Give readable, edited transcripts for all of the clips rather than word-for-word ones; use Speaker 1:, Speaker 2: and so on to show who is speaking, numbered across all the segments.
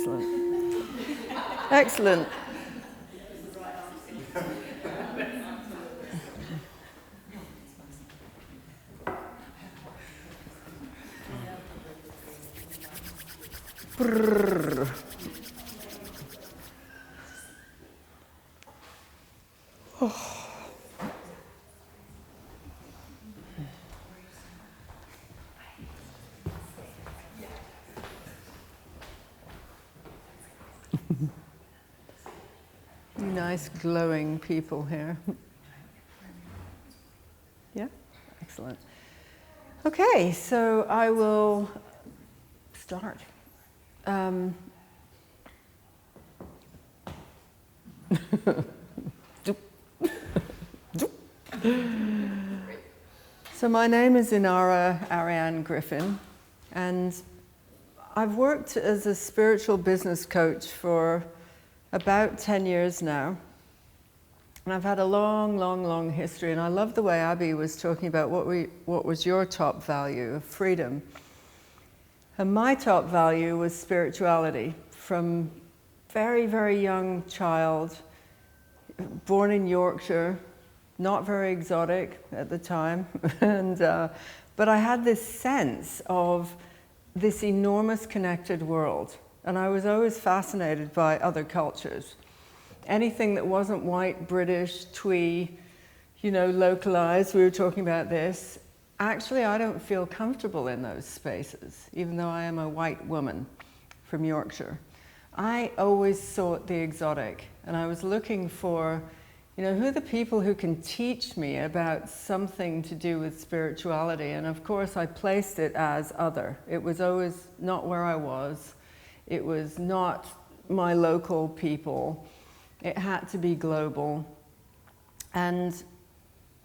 Speaker 1: Excellent. Excellent. Brrr. Oh. Nice glowing people here. Yeah, excellent. Okay, so I will start. So my name is Inarra Aryane Griffyn, and I've worked as a spiritual business coach for about 10 years now. And I've had a long history, and I love the way Abby was talking about what was your top value of freedom. And my top value was spirituality. From very young child, born in Yorkshire, not very exotic at the time, but I had this sense of this enormous connected world. And I was always fascinated by other cultures. Anything that wasn't white, British, twee, localized, we were talking about this. Actually, I don't feel comfortable in those spaces, even though I am a white woman from Yorkshire. I always sought the exotic, and I was looking for, who are the people who can teach me about something to do with spirituality? And of course, I placed it as other. It was always not where I was. It was not my local people. It had to be global. And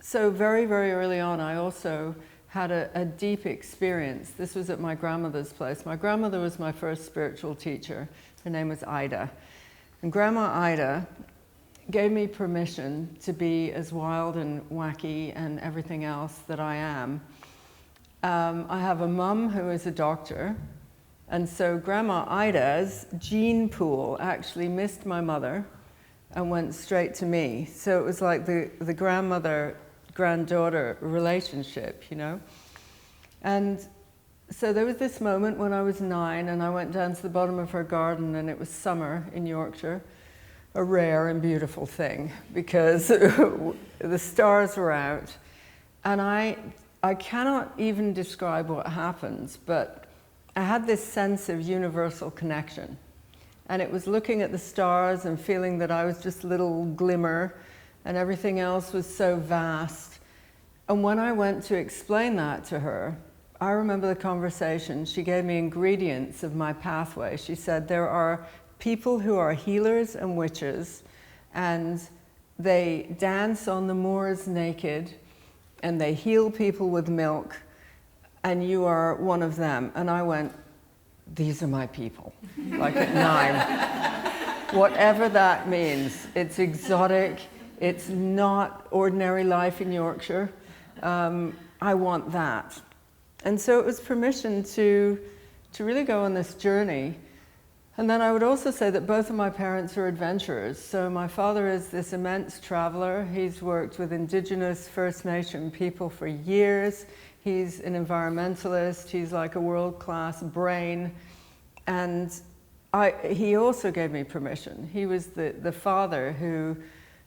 Speaker 1: so very early on, I also had a deep experience. This was at my grandmother's place. My grandmother was my first spiritual teacher. Her name was Ida. And Grandma Ida gave me permission to be as wild and wacky and everything else that I am. I have a mum who is a doctor. And so Grandma Ida's gene pool actually missed my mother and went straight to me. So it was like the grandmother-granddaughter relationship, And so there was this moment when I was 9 and I went down to the bottom of her garden, and it was summer in Yorkshire, a rare and beautiful thing because the stars were out. And I cannot even describe what happens, but I had this sense of universal connection. And it was looking at the stars and feeling that I was just a little glimmer and everything else was so vast. And when I went to explain that to her, I remember the conversation. She gave me ingredients of my pathway. She said, there are people who are healers and witches, and they dance on the moors naked, and they heal people with milk, and you are one of them. And I went, these are my people, like at 9. Whatever that means. It's exotic. It's not ordinary life in Yorkshire. I want that. And so it was permission to really go on this journey. And then I would also say that both of my parents are adventurers. So my father is this immense traveler. He's worked with Indigenous First Nation people for years. He's an environmentalist. He's like a world-class brain. And he also gave me permission. He was the father who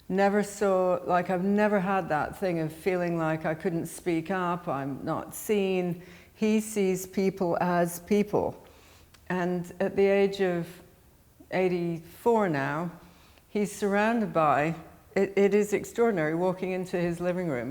Speaker 1: never saw, like I've never had that thing of feeling like I couldn't speak up, I'm not seen. He sees people as people. And at the age of 84 now, he's surrounded by, it is extraordinary walking into his living room.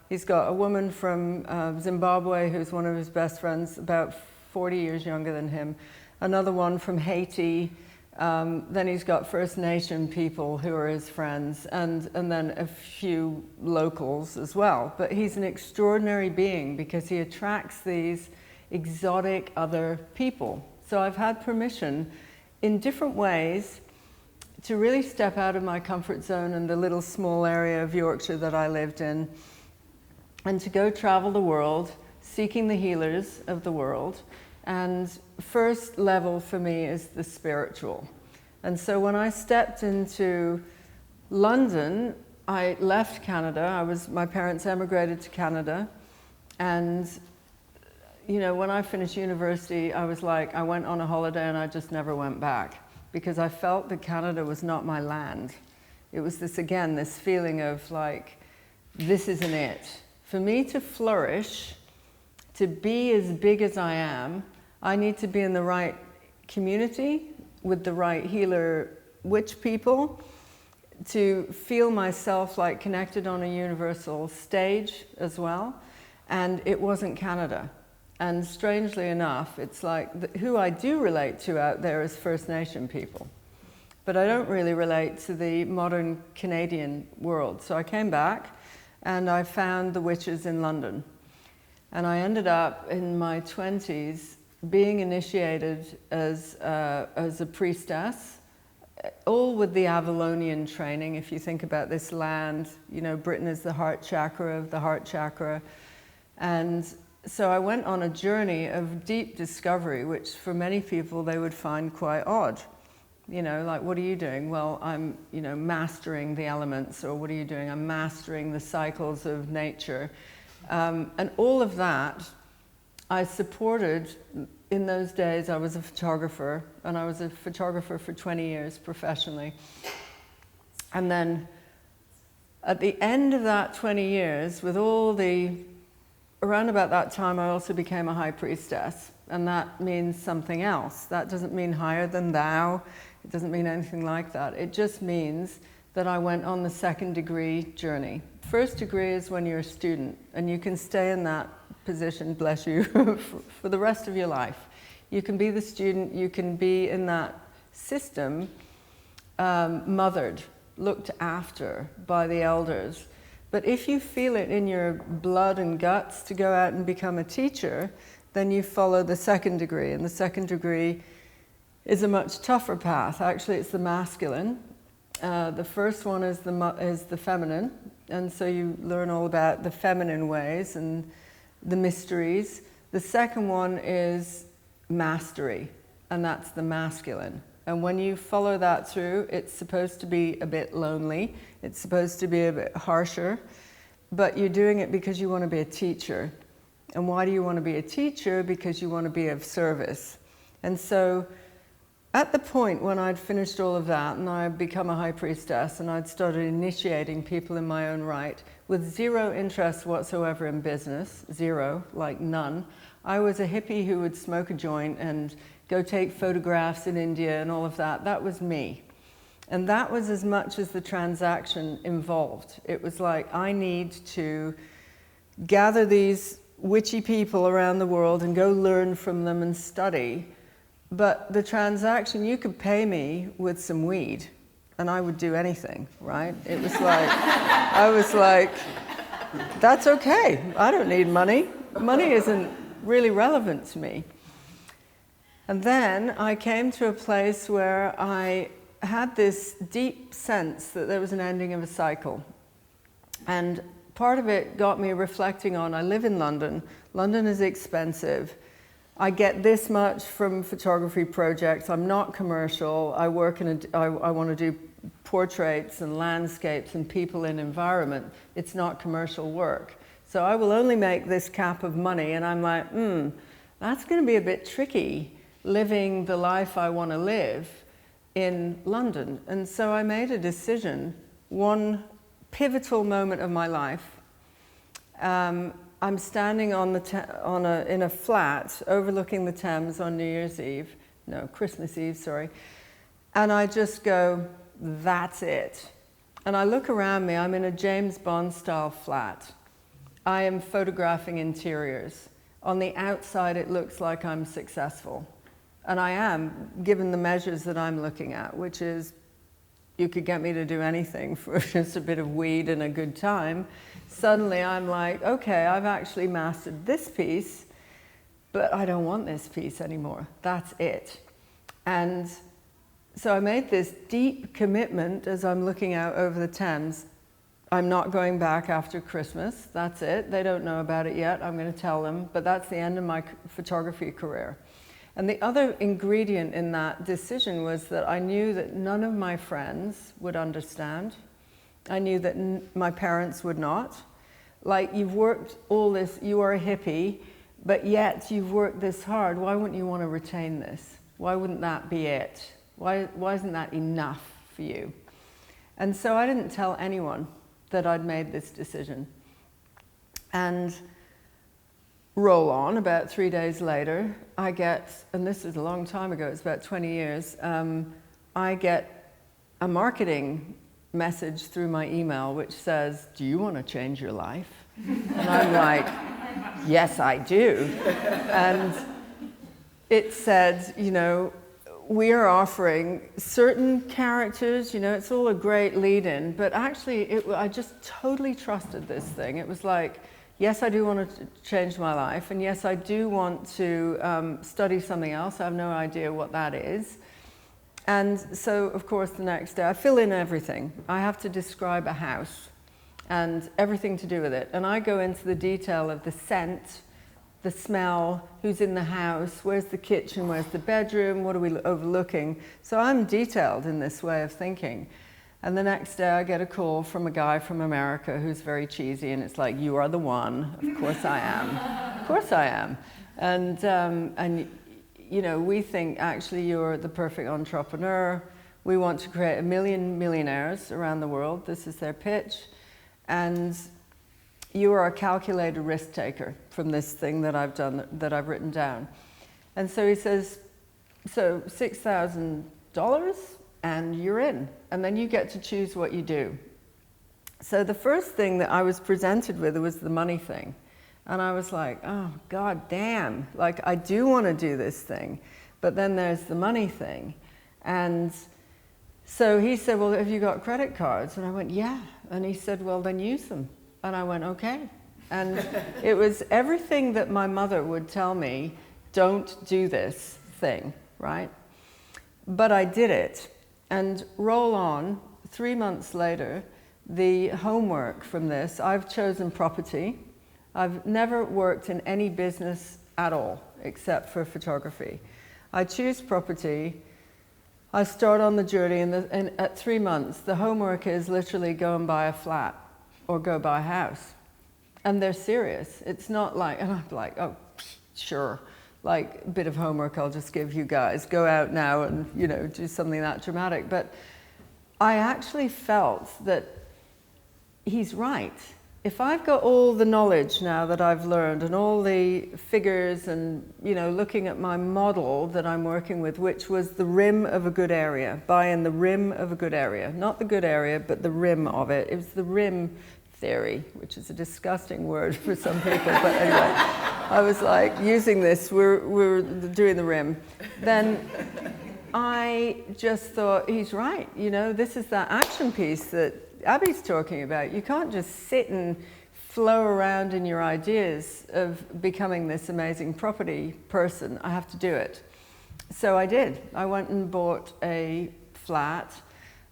Speaker 1: He's got a woman from Zimbabwe who's one of his best friends, about 40 years younger than him, another one from Haiti, then he's got First Nation people who are his friends, and then a few locals as well. But he's an extraordinary being because he attracts these exotic other people. So I've had permission in different ways to really step out of my comfort zone in the little small area of Yorkshire that I lived in, and to go travel the world, seeking the healers of the world, And first level for me is the spiritual. And so when I stepped into London, I left Canada. My parents emigrated to Canada. And, you know, when I finished university, I was like, I went on a holiday and I just never went back because I felt that Canada was not my land. It was this, again, this feeling of like, this isn't it. For me to flourish, to be as big as I am, I need to be in the right community with the right healer witch people to feel myself like connected on a universal stage as well. And it wasn't Canada. And strangely enough, it's like who I do relate to out there is First Nation people. But I don't really relate to the modern Canadian world. So I came back and I found the witches in London. And I ended up in my 20s being initiated as a priestess, all with the Avalonian training. If you think about this land, you know, Britain is the heart chakra of the heart chakra. And so I went on a journey of deep discovery, which for many people they would find quite odd. You know, like, what are you doing? Well, I'm, you know, mastering the elements. Or what are you doing? I'm mastering the cycles of nature. And all of that I supported. In those days, I was a photographer, and I was a photographer for 20 years professionally. And then at the end of that 20 years, with all around about that time, I also became a high priestess, and that means something else. That doesn't mean higher than thou. It doesn't mean anything like that. It just means that I went on the second degree journey. First degree is when you're a student, and you can stay in that position, bless you, for the rest of your life. You can be the student, you can be in that system, mothered, looked after by the elders. But if you feel it in your blood and guts to go out and become a teacher, then you follow the second degree, and the second degree is a much tougher path. Actually, it's the masculine. The first one is the feminine, and so you learn all about the feminine ways and the mysteries. The second one is mastery, and that's the masculine. And when you follow that through, it's supposed to be a bit lonely, it's supposed to be a bit harsher, but you're doing it because you want to be a teacher. And why do you want to be a teacher? Because you want to be of service. And so at the point when I'd finished all of that and I'd become a high priestess and I'd started initiating people in my own right with zero interest whatsoever in business, zero, like none, I was a hippie who would smoke a joint and go take photographs in India and all of that. That was me. And that was as much as the transaction involved. It was like, I need to gather these witchy people around the world and go learn from them and study. But the transaction, you could pay me with some weed and I would do anything, right? It was like, I was like, that's okay. I don't need money. Money isn't really relevant to me. And then I came to a place where I had this deep sense that there was an ending of a cycle. And part of it got me reflecting on, I live in London. London is expensive. I get this much from photography projects. I'm not commercial. I work I want to do portraits and landscapes and people in environment. It's not commercial work. So I will only make this cap of money, and I'm like, that's going to be a bit tricky living the life I want to live in London. And so I made a decision, one pivotal moment of my life. I'm standing on in a flat overlooking the Thames on Christmas Eve, sorry. And I just go, that's it. And I look around me, I'm in a James Bond style flat. I am photographing interiors. On the outside, it looks like I'm successful. And I am, given the measures that I'm looking at, which is, you could get me to do anything for just a bit of weed and a good time. Suddenly I'm like, okay, I've actually mastered this piece, but I don't want this piece anymore. That's it. And so I made this deep commitment as I'm looking out over the Thames. I'm not going back after Christmas. That's it. They don't know about it yet. I'm going to tell them, but that's the end of my photography career. And the other ingredient in that decision was that I knew that none of my friends would understand. I knew that my parents would not. Like, you've worked all this, you are a hippie, but yet you've worked this hard. Why wouldn't you want to retain this? Why wouldn't that be it? Why isn't that enough for you? And so I didn't tell anyone that I'd made this decision. And roll on, about 3 days later, I get, and this is a long time ago, it's about 20 years, I get a marketing message through my email which says, do you want to change your life? And I'm like, yes, I do. And it said, you know, we are offering certain characters, you know, it's all a great lead-in, but actually I just totally trusted this thing. It was like, yes, I do want to change my life, and yes, I do want to study something else. I have no idea what that is. And so, of course, the next day, I fill in everything. I have to describe a house and everything to do with it. And I go into the detail of the scent, the smell, who's in the house, where's the kitchen, where's the bedroom, what are we overlooking. So I'm detailed in this way of thinking. And the next day I get a call from a guy from America who's very cheesy, and it's like, you are the one. Of course I am. Of course I am. And you know, we think actually you're the perfect entrepreneur. We want to create 1 million millionaires around the world. This is their pitch. And you are a calculated risk taker from this thing that I've done, that I've written down. And so he says, so $6,000 and you're in. And then you get to choose what you do. So the first thing that I was presented with was the money thing. And I was like, oh, God damn, like I do want to do this thing. But then there's the money thing. And so he said, well, have you got credit cards? And I went, yeah. And he said, well, then use them. And I went, okay. And it was everything that my mother would tell me, don't do this thing, right? But I did it. And roll on, 3 months later, the homework from this, I've chosen property. I've never worked in any business at all, except for photography. I choose property. I start on the journey, and at 3 months, the homework is literally go and buy a flat or go buy a house. And they're serious. It's not like, and I'm like, oh, sure. Like, a bit of homework I'll just give you guys. Go out now and, you know, do something that dramatic. But I actually felt that he's right. If I've got all the knowledge now that I've learned and all the figures and, you know, looking at my model that I'm working with, which was the rim of a good area, buy in the rim of a good area. Not the good area, but the rim of it. It was the rim theory, which is a disgusting word for some people, but anyway, I was like, using this, we're doing the rim. Then I just thought, he's right, you know, this is that action piece that Abby's talking about. You can't just sit and flow around in your ideas of becoming this amazing property person. I have to do it. So I did. I went and bought a flat,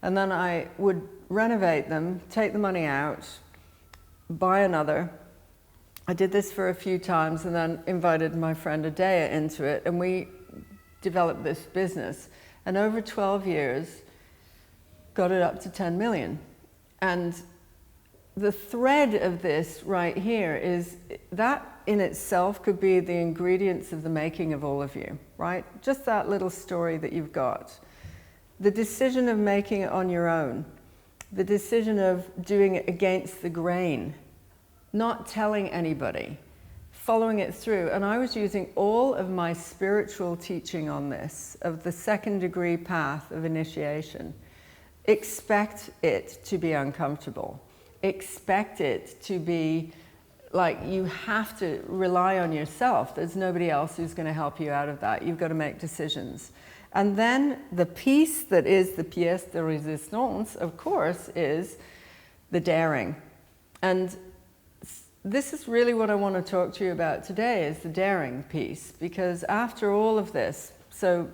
Speaker 1: and then I would renovate them, take the money out, buy another. I did this for a few times and then invited my friend Adea into it, and we developed this business. And over 12 years, got it up to 10 million. And the thread of this right here is that in itself could be the ingredients of the making of all of you, right? Just that little story that you've got. The decision of making it on your own. The decision of doing it against the grain, not telling anybody, following it through. And I was using all of my spiritual teaching on this, of the 2nd degree path of initiation. Expect it to be uncomfortable. Expect it to be like you have to rely on yourself. There's nobody else who's going to help you out of that. You've got to make decisions. And then the piece that is the pièce de résistance, of course, is the daring. And this is really what I want to talk to you about today, is the daring piece. Because after all of this, so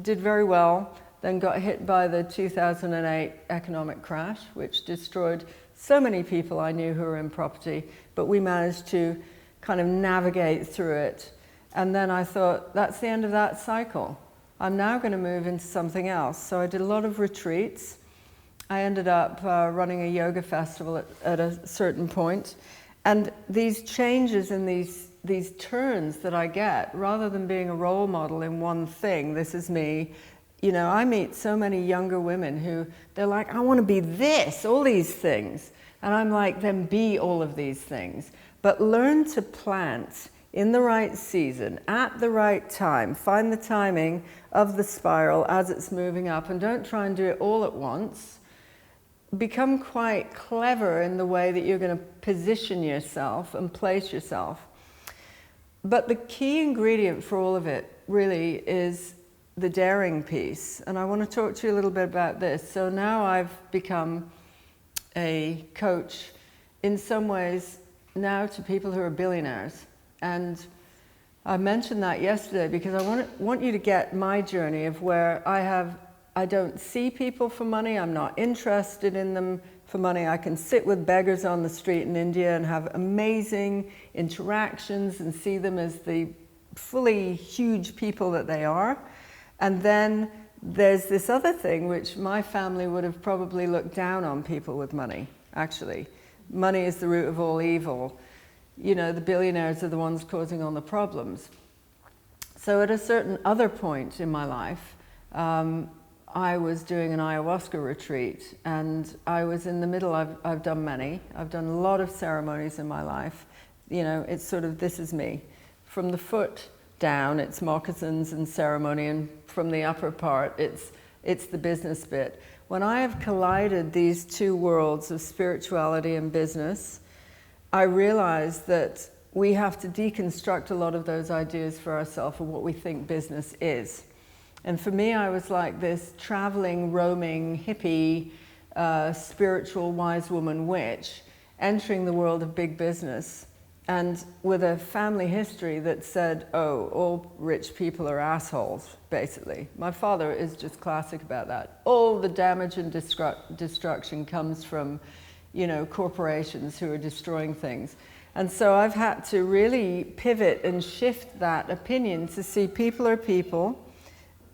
Speaker 1: did very well, then got hit by the 2008 economic crash, which destroyed so many people I knew who were in property, but we managed to kind of navigate through it. And then I thought, that's the end of that cycle. I'm now going to move into something else. So I did a lot of retreats. I ended up running a yoga festival at a certain point. And these changes and these turns that I get, rather than being a role model in one thing, this is me, you know, I meet so many younger women who, they're like, I want to be this, all these things. And I'm like, then be all of these things. But learn to plant in the right season, at the right time. Find the timing of the spiral as it's moving up, and don't try and do it all at once. Become quite clever in the way that you're going to position yourself and place yourself. But the key ingredient for all of it really is the daring piece. And I want to talk to you a little bit about this. So now I've become a coach in some ways now to people who are billionaires. And I mentioned that yesterday because I want you to get my journey of where I don't see people for money. I'm not interested in them for money. I can sit with beggars on the street in India and have amazing interactions and see them as the fully huge people that they are. And then there's this other thing which my family would have probably looked down on people with money, actually. Money is the root of all evil. You know, the billionaires are the ones causing all the problems. So at a certain other point in my life, I was doing an ayahuasca retreat, and I was in the middle. I've done many. I've done a lot of ceremonies in my life. You know, it's sort of, this is me. From the foot down, it's moccasins and ceremony, and from the upper part, it's the business bit. When I have collided these two worlds of spirituality and business, I realized that we have to deconstruct a lot of those ideas for ourselves of what we think business is. And for me, I was like this traveling, roaming, hippie, spiritual wise woman witch, entering the world of big business, and with a family history that said, oh, all rich people are assholes, basically. My father is just classic about that. All the damage and destruction comes from, you know, corporations who are destroying things. And so I've had to really pivot and shift that opinion to see people are people.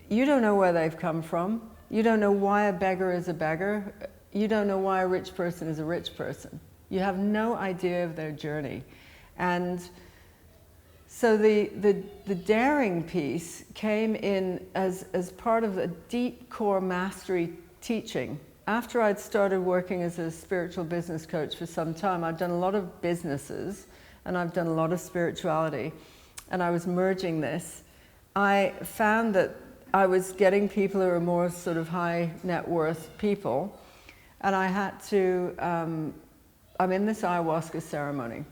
Speaker 1: You don't know where they've come from. You don't know why a beggar is a beggar. You don't know why a rich person is a rich person. You have no idea of their journey. And so the daring piece came in as part of a deep core mastery teaching. After I'd started working as a spiritual business coach for some time, I'd done a lot of businesses and I've done a lot of spirituality, and I was merging this. I found that I was getting people who are more sort of high net worth people, and I had to, I'm in this ayahuasca ceremony,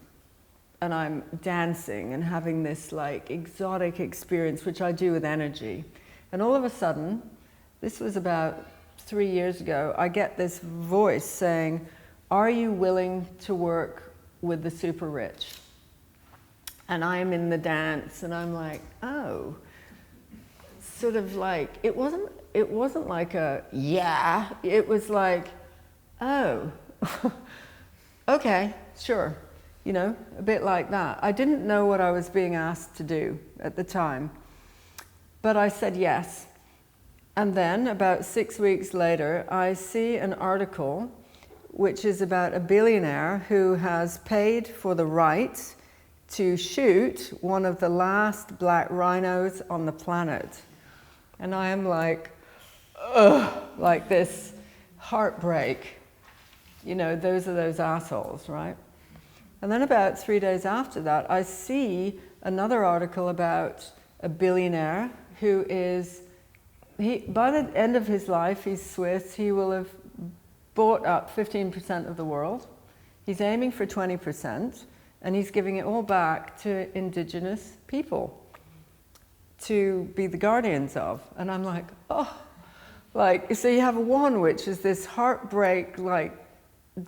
Speaker 1: and I'm dancing and having this like exotic experience, which I do with energy. And all of a sudden, this was about 3 years ago, I get this voice saying, are you willing to work with the super rich? And I'm in the dance, and I'm like, oh. Sort of like, it wasn't like a yeah, it was like, oh, okay, sure. You know, a bit like that. I didn't know what I was being asked to do at the time, but I said yes. And then about 6 weeks later, I see an article which is about a billionaire who has paid for the right to shoot one of the last black rhinos on the planet. And I am like, ugh, like this heartbreak. You know, those are those assholes, right? And then about 3 days after that, I see another article about a billionaire who is, by the end of his life, he's Swiss, he will have bought up 15% of the world. He's aiming for 20%, and he's giving it all back to indigenous people to be the guardians of. And I'm like, oh, like, so you have one which is this heartbreak, like,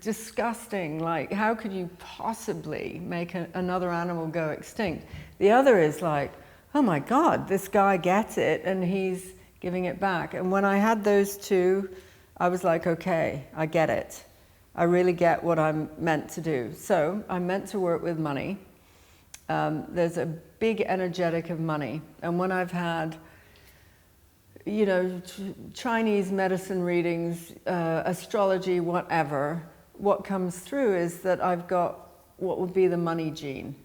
Speaker 1: disgusting, like, how could you possibly make another animal go extinct? The other is like, oh my God, this guy gets it and he's giving it back. And when I had those two, I was like, okay, I get it. I really get what I'm meant to do. So I'm meant to work with money. There's a big energetic of money. And when I've had, you know, Chinese medicine readings, astrology, whatever, what comes through is that I've got what would be the money gene,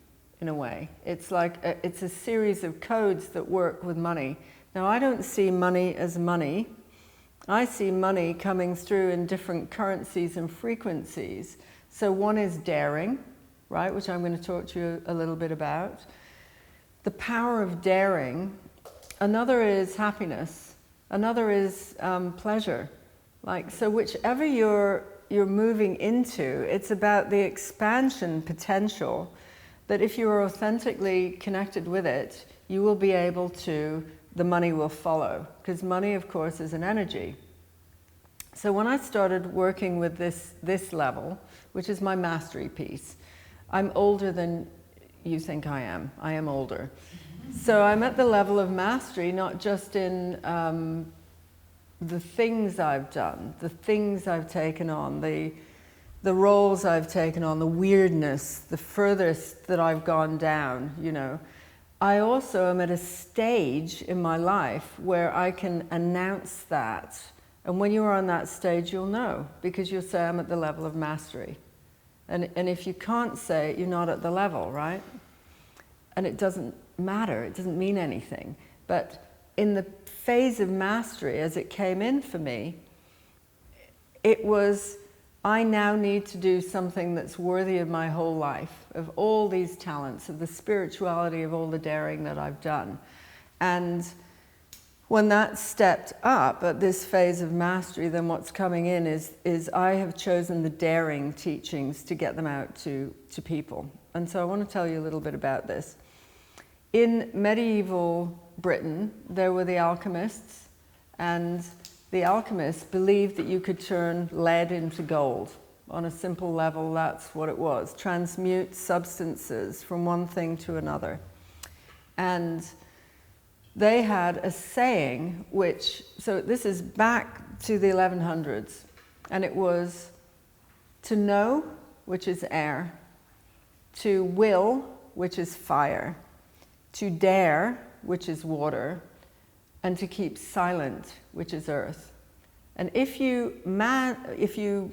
Speaker 1: in a way. It's like, it's a series of codes that work with money. Now, I don't see money as money. I see money coming through in different currencies and frequencies. So one is daring, right, which I'm going to talk to you a little bit about. The power of daring. Another is happiness. Another is pleasure. Like, so whichever you're moving into, it's about the expansion potential that if you are authentically connected with it, you will be able to, the money will follow. Because money, of course, is an energy. So when I started working with this level, which is my mastery piece, I'm older than you think I am. I am older. So I'm at the level of mastery, not just in the things I've done, the things I've taken on, the roles I've taken on, the weirdness, the furthest that I've gone down, you know. I also am at a stage in my life where I can announce that. And when you're on that stage, you'll know, because you'll say, I'm at the level of mastery. And if you can't say it, you're not at the level, right? And it doesn't matter, it doesn't mean anything. But in the phase of mastery, as it came in for me, it was, I now need to do something that's worthy of my whole life, of all these talents, of the spirituality, of all the daring that I've done. And when that stepped up at this phase of mastery, then what's coming in is I have chosen the daring teachings to get them out to people. And so I want to tell you a little bit about this. In medieval Britain, there were the alchemists, and the alchemists believed that you could turn lead into gold. On a simple level, that's what it was. Transmute substances from one thing to another. And they had a saying which, so this is back to the 1100s, and it was to know, which is air, to will, which is fire, to dare, which is water, and to keep silent, which is earth. And if you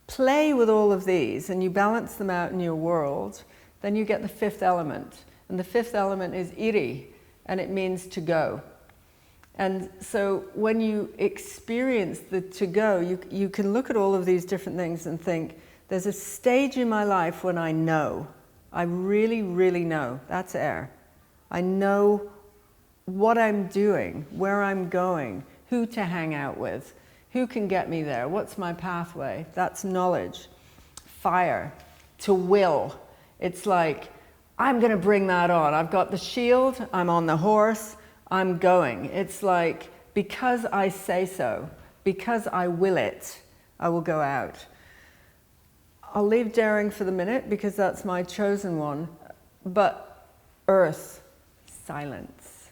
Speaker 1: play with all of these and you balance them out in your world, then you get the fifth element. And the fifth element is iri, and it means to go. And so when you experience the to go, you can look at all of these different things and think, there's a stage in my life when I know. I really, really know. That's air. I know what I'm doing, where I'm going, who to hang out with, who can get me there, what's my pathway. That's knowledge. Fire, to will. It's like, I'm going to bring that on. I've got the shield, I'm on the horse, I'm going. It's like, because I say so, because I will it, I will go out. I'll leave daring for the minute because that's my chosen one. But earth, silence.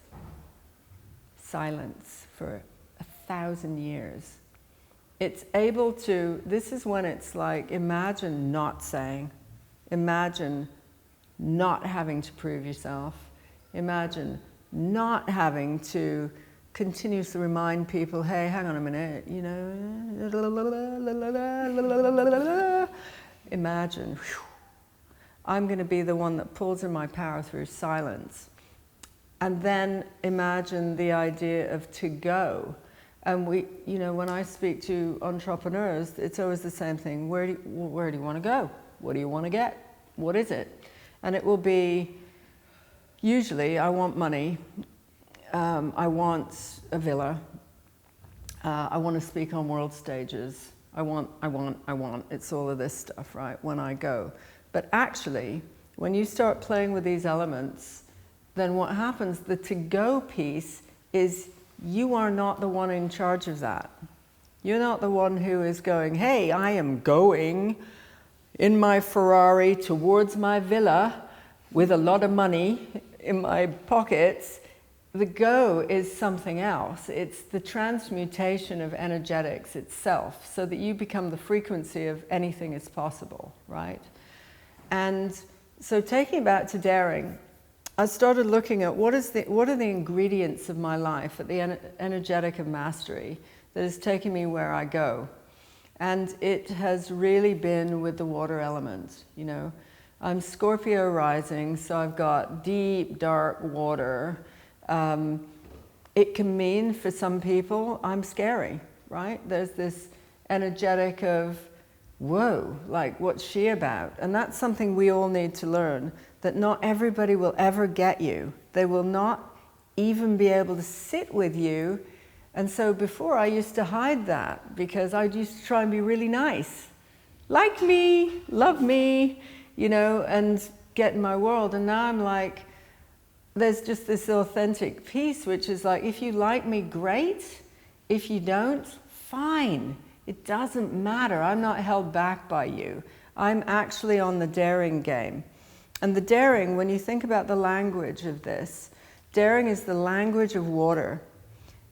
Speaker 1: Silence for 1,000 years. It's able to, this is when it's like, imagine not saying, imagine not having to prove yourself, imagine not having to continuously remind people, hey, hang on a minute, you know, imagine, I'm going to be the one that pulls in my power through silence. And then imagine the idea of to go. And we, you know, when I speak to entrepreneurs, it's always the same thing. Where do you want to go? What do you want to get? What is it? And it will be, usually, I want money. I want a villa. I want to speak on world stages. I want. It's all of this stuff, right, when I go. But actually, when you start playing with these elements, then what happens, the to-go piece is you are not the one in charge of that. You're not the one who is going, hey, I am going in my Ferrari towards my villa with a lot of money in my pockets. The go is something else. It's the transmutation of energetics itself so that you become the frequency of anything is possible, right? And So taking it back to daring, I started looking at what are the ingredients of my life, at the energetic of mastery that is taking me where I go. And it has really been with the water element, you know. I'm Scorpio rising, so I've got deep, dark water. It can mean for some people, I'm scary, right? There's this energetic of, whoa, like what's she about? And that's something we all need to learn, that not everybody will ever get you. They will not even be able to sit with you. And so before I used to hide that because I used to try and be really nice. Like me, love me, you know, and get in my world. And now I'm like, there's just this authentic piece, which is like, if you like me, great. If you don't, fine. It doesn't matter. I'm not held back by you. I'm actually on the daring game. And the daring, when you think about the language of this, daring is the language of water.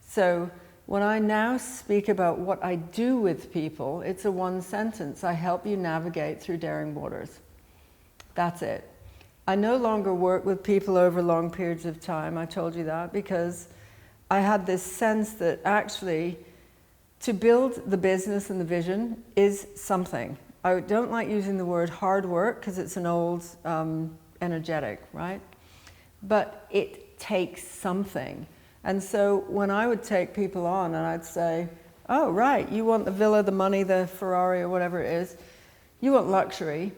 Speaker 1: So when I now speak about what I do with people, it's a one sentence. I help you navigate through daring waters. That's it. I no longer work with people over long periods of time. I told you that because I had this sense that actually to build the business and the vision is something. I don't like using the word hard work because it's an old energetic, right? But it takes something. And so when I would take people on and I'd say, oh, right, you want the villa, the money, the Ferrari, or whatever it is, you want luxury.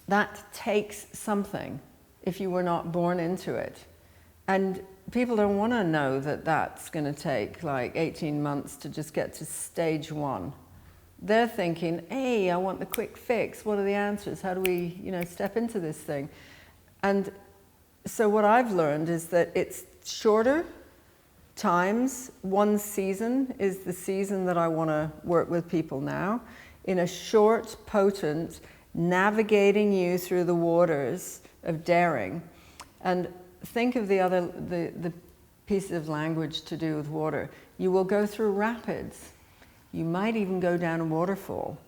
Speaker 1: That takes something if you were not born into it. And people don't want to know that that's going to take like 18 months to just get to stage one. They're thinking, hey, I want the quick fix. What are the answers? How do we, you know, step into this thing? And so what I've learned is that it's shorter times. One season is the season that I want to work with people now. In a short, potent, navigating you through the waters of daring. And think of the pieces of language to do with water. You will go through rapids. You might even go down a waterfall.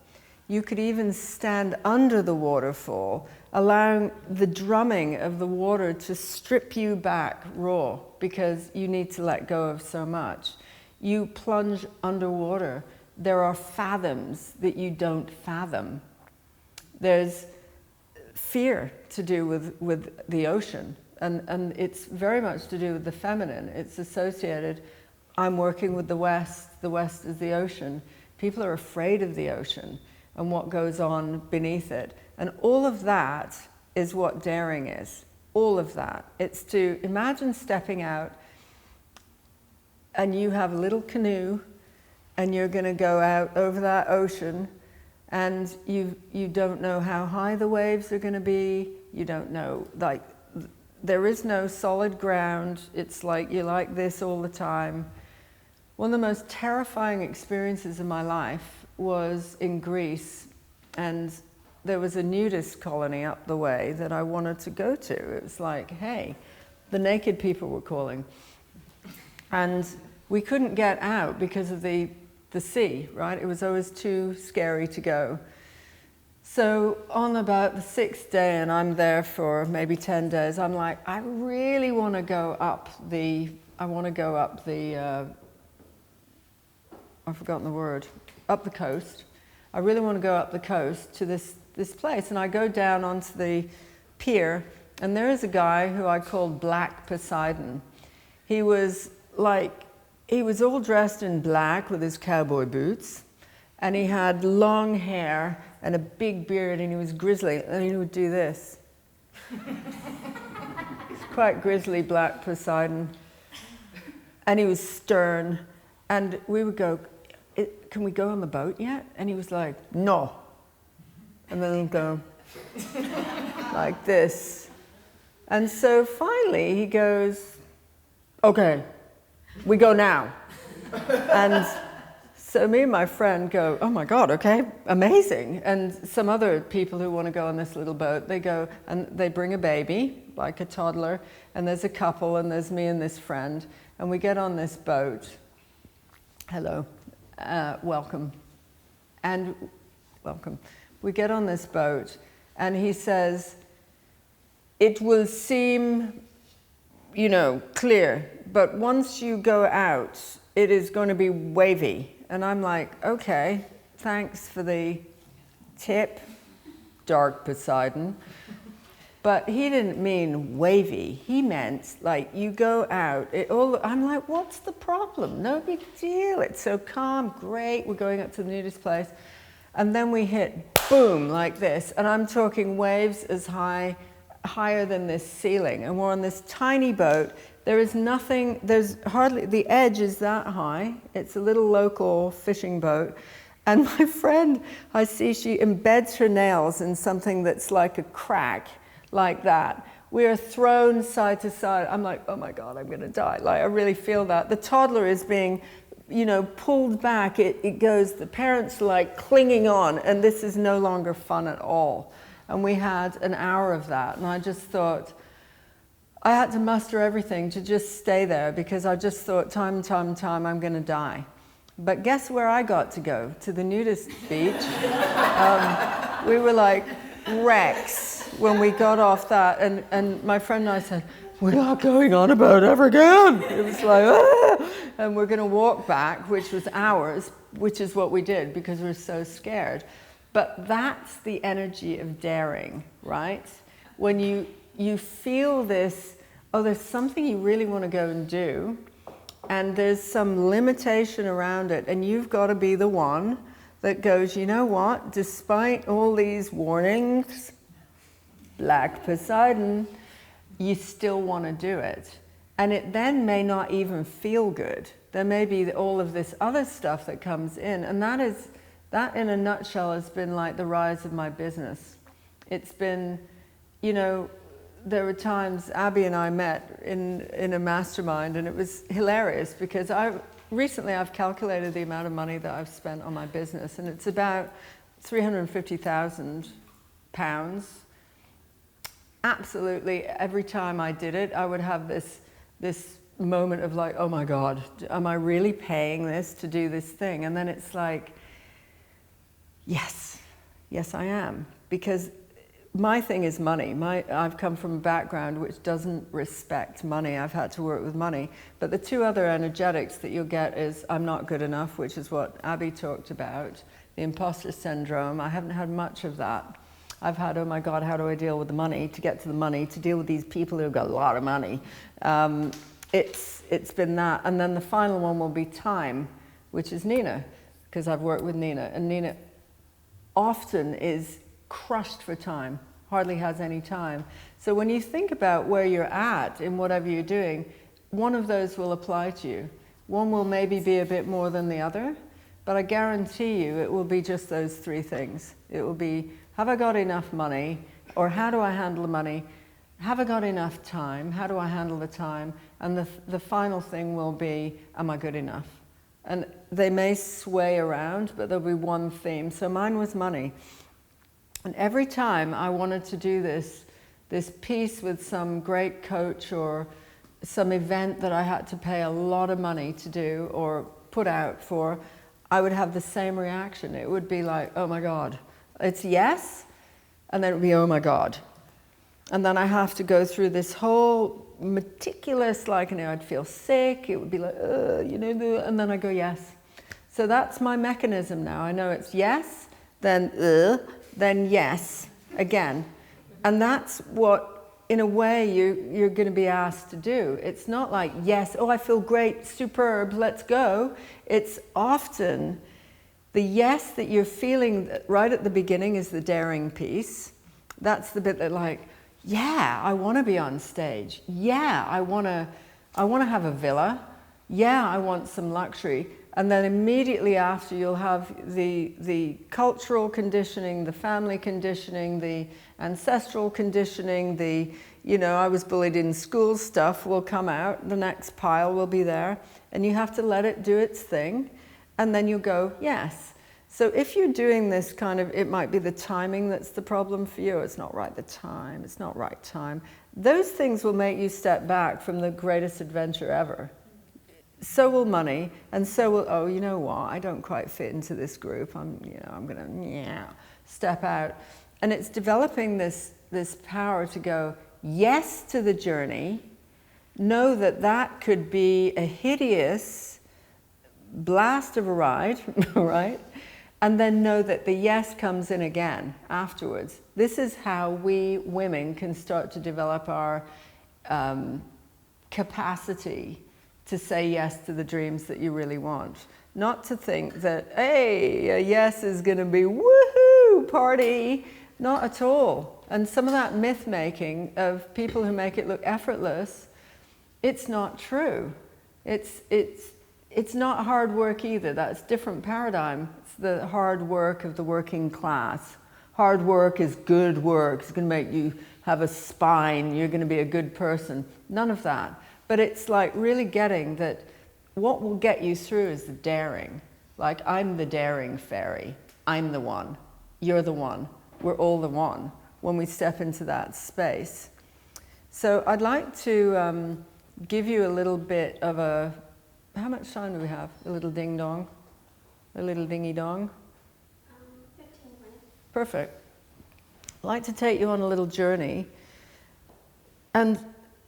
Speaker 1: You could even stand under the waterfall, allowing the drumming of the water to strip you back raw because you need to let go of so much. You plunge underwater. There are fathoms that you don't fathom. There's fear to do with the ocean. And it's very much to do with the feminine. It's associated, I'm working with the West is the ocean. People are afraid of the ocean and what goes on beneath it. And all of that is what daring is. All of that. It's to imagine stepping out and you have a little canoe and you're going to go out over that ocean and you don't know how high the waves are going to be. You don't know, like, there is no solid ground. It's like you're like this all the time. One of the most terrifying experiences of my life was in Greece, and there was a nudist colony up the way that I wanted to go to. It was like, hey, the naked people were calling. And we couldn't get out because of the sea, right? It was always too scary to go. So on about the 6th day, and I'm there for maybe 10 days, I'm like, I really want to go up I've forgotten the word, up the coast. I really want to go up the coast to this place. And I go down onto the pier, and there is a guy who I called Black Poseidon. He was all dressed in black with his cowboy boots, and he had long hair and a big beard, and he was grizzly, and he would do this. He's quite grizzly, Black Poseidon. And he was stern, and we would go, can we go on the boat yet? And he was like, no. And then he'd go like this. And so finally he goes, okay, we go now. And so me and my friend go, oh my God, okay, amazing. And some other people who want to go on this little boat, they go and they bring a baby, like a toddler, and there's a couple, and there's me and this friend, and we get on this boat. Hello, welcome. And welcome. We get on this boat, and he says, it will seem, clear, but once you go out, it is going to be wavy. And I'm like, okay, thanks for the tip, Dark Poseidon. But he didn't mean wavy. He meant like you go out. I'm like, what's the problem? No big deal. It's so calm, great. We're going up to the nudist place. And then we hit boom like this. And I'm talking waves as higher than this ceiling. And we're on this tiny boat. There is nothing, there's hardly, the edge is that high. It's a little local fishing boat. And my friend, I see she embeds her nails in something that's like a crack, like that. We are thrown side to side. I'm like, oh my God, I'm gonna die. Like, I really feel that. The toddler is being, pulled back. It goes, the parents are like clinging on, and this is no longer fun at all. And we had an hour of that, and I just thought, I had to muster everything to just stay there, because I just thought, time, I'm gonna die. But guess where I got to go? To the nudist beach. We were like wrecks when we got off that, and my friend and I said, we're not going on a boat ever again. It was like, ah! And we're gonna walk back, which was hours, which is what we did because we were so scared. But that's the energy of daring, right? When you feel this, oh, there's something you really want to go and do, and there's some limitation around it, and you've got to be the one that goes, you know what, despite all these warnings, Black Poseidon, you still want to do it. And it then may not even feel good. There may be all of this other stuff that comes in, and that in a nutshell has been like the rise of my business. It's been, there were times Abby and I met in a mastermind, and it was hilarious because recently I've calculated the amount of money that I've spent on my business, and it's about £350,000. Absolutely, every time I did it, I would have this moment of like, oh my God, am I really paying this to do this thing? And then it's like, yes, I am, because my thing is money. I've come from a background which doesn't respect money. I've had to work with money. But the two other energetics that you'll get is I'm not good enough, which is what Abby talked about, the imposter syndrome. I haven't had much of that. I've had, oh my God, how do I deal with the money, to get to the money, to deal with these people who've got a lot of money. It's been that. And then the final one will be time, which is Nina, because I've worked with Nina. And Nina often is crushed for time, hardly has any time. So when you think about where you're at in whatever you're doing, one of those will apply to you. One will maybe be a bit more than the other, but I guarantee you it will be just those three things. It will be, have I got enough money? Or how do I handle the money? Have I got enough time? How do I handle the time? And the final thing will be, am I good enough? And they may sway around, but there'll be one theme. So mine was money. And every time I wanted to do this piece with some great coach or some event that I had to pay a lot of money to do or put out for, I would have the same reaction. It would be like, oh my God, it's yes, and then it would be, oh my God. And then I have to go through this whole meticulous, like, I'd feel sick, it would be like, and then I go yes. So that's my mechanism now. I know it's yes, then yes, again. And that's what, in a way, you're going to be asked to do. It's not like, yes, oh, I feel great, superb, let's go. It's often the yes that you're feeling right at the beginning is the daring piece. That's the bit that like, yeah, I want to be on stage. Yeah, I want to have a villa. Yeah, I want some luxury. And then immediately after, you'll have the cultural conditioning, the family conditioning, the ancestral conditioning, I was bullied in school stuff will come out. The next pile will be there. And you have to let it do its thing. And then you go, yes. So if you're doing this kind of, it might be the timing that's the problem for you. It's not right time. It's not right time. Those things will make you step back from the greatest adventure ever. So will money, and so will, oh, you know what, I don't quite fit into this group, I'm gonna step out. And it's developing this power to go, yes to the journey, know that that could be a hideous blast of a ride, right? And then know that the yes comes in again afterwards. This is how we women can start to develop our capacity to say yes to the dreams that you really want. Not to think that, hey, a yes is going to be woohoo, party. Not at all. And some of that myth making of people who make it look effortless, it's not true. It's not hard work either. That's a different paradigm. It's the hard work of the working class. Hard work is good work. It's going to make you have a spine. You're going to be a good person. None of that. But it's like really getting that what will get you through is the daring. Like, I'm the daring fairy. I'm the one. You're the one. We're all the one when we step into that space. So I'd like to give you a little bit of a, how much time do we have? A little ding dong? A little dingy dong?
Speaker 2: 15 minutes.
Speaker 1: Perfect. I'd like to take you on a little journey. And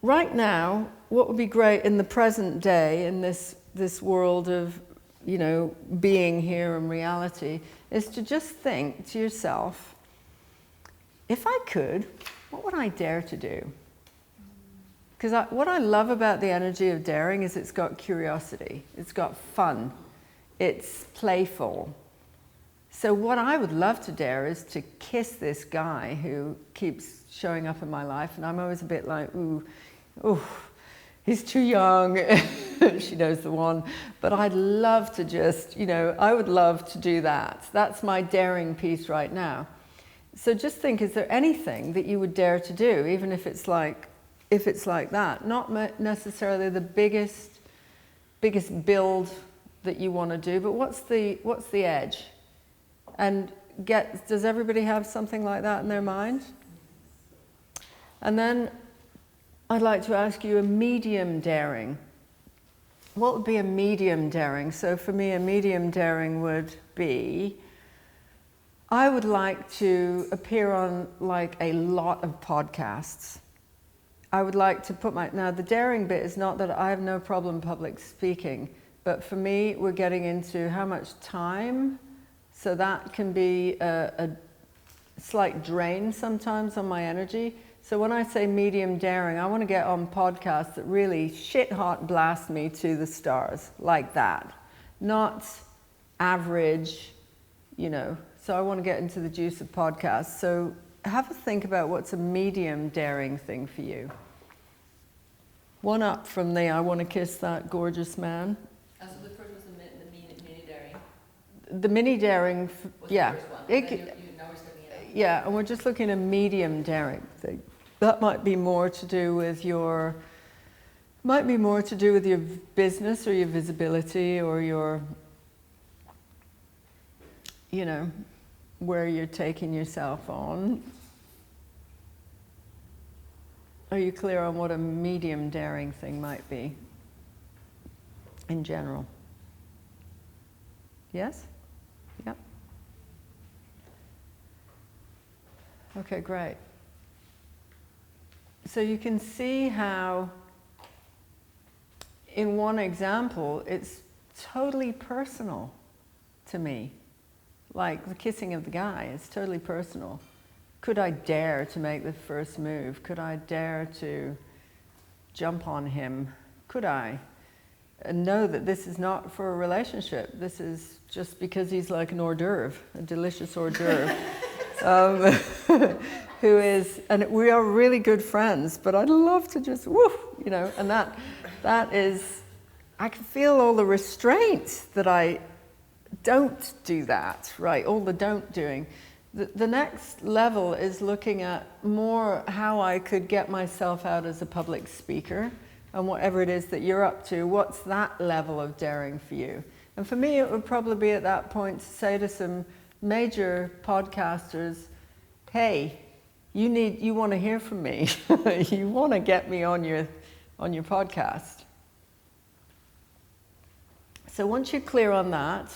Speaker 1: right now, what would be great in the present day, in this world of, you know, being here in reality, is to just think to yourself, if I could, what would I dare to do? Because what I love about the energy of daring is it's got curiosity, it's got fun, it's playful. So what I would love to dare is to kiss this guy who keeps showing up in my life, and I'm always a bit like, ooh, he's too young. She knows the one. But I'd love to just, you know, I would love to do that. That's my daring piece right now. So just think, is there anything that you would dare to do, even if it's like that? Not necessarily the biggest build that you want to do, but what's the edge? And does everybody have something like that in their mind? And then I'd like to ask you a medium daring. What would be a medium daring? So for me, a medium daring would be, I would like to appear on like a lot of podcasts. I would like to put now the daring bit is not that I have no problem public speaking, but for me, we're getting into how much time, so that can be a slight drain sometimes on my energy. So when I say medium daring, I want to get on podcasts that really shit hot blast me to the stars, like that. Not average, you know. So I want to get into the juice of podcasts. So have a think about what's a medium daring thing for you. One up from the I want to kiss that gorgeous man.
Speaker 3: So the first was the mini daring.
Speaker 1: The mini daring, yeah.
Speaker 3: The first one. Now we're stepping it up.
Speaker 1: Yeah, and we're just looking at a medium daring thing. That might be more to do with your business or your visibility or your, you know, where you're taking yourself on. Are you clear on what a medium daring thing might be in general? Yes? Yep. Okay, great. So you can see how in one example, it's totally personal to me. Like the kissing of the guy, it's totally personal. Could I dare to make the first move? Could I dare to jump on him? Could I? And know that this is not for a relationship. This is just because he's like an hors d'oeuvre, a delicious hors d'oeuvre. Who is, and we are really good friends, but I'd love to just, woof, you know, and that is, I can feel all the restraint that I don't do that, right, all the don't doing. The next level is looking at more how I could get myself out as a public speaker, and whatever it is that you're up to, what's that level of daring for you? And for me, it would probably be at that point to say to some major podcasters, hey, you want to hear from me. You want to get me on your podcast. So once you're clear on that,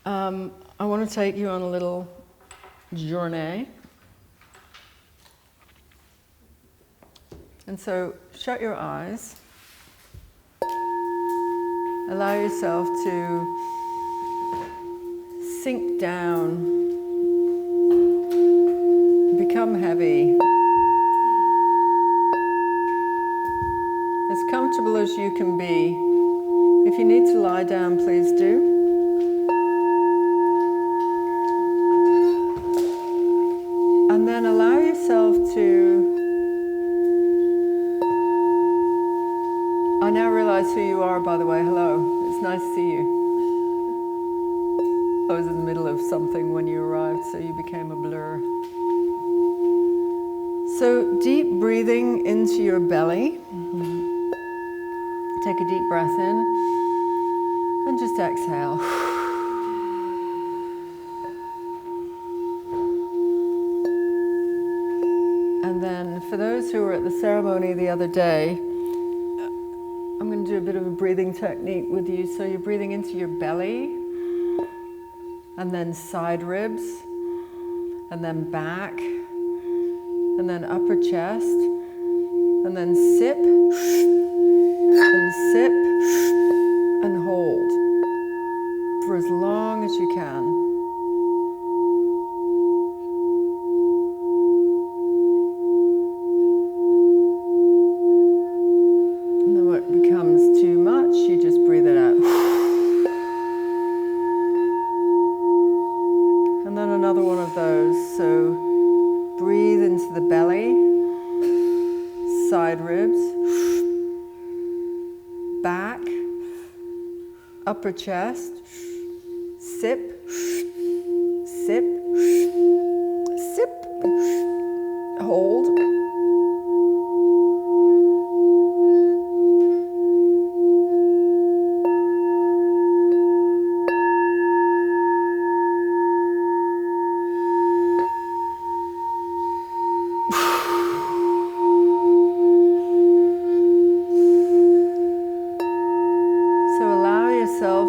Speaker 1: I want to take you on a little journey. And so shut your eyes. Allow yourself to sink down, become heavy, as comfortable as you can be. If you need to lie down, please do. And then allow yourself to... I now realize who you are, by the way. Hello. It's nice to see you. I was in the middle of something when you arrived, so you became a blur. So deep breathing into your belly. Take a deep breath in and just exhale. And then for those who were at the ceremony the other day, I'm going to do a bit of a breathing technique with you. So you're breathing into your belly, and then side ribs, and then back, and then upper chest, and then sip, and sip, and hold for as long as you can. Becomes too much, you just breathe it out. And then another one of those. So breathe into the belly, side ribs, back, upper chest, sip, sip, sip, hold.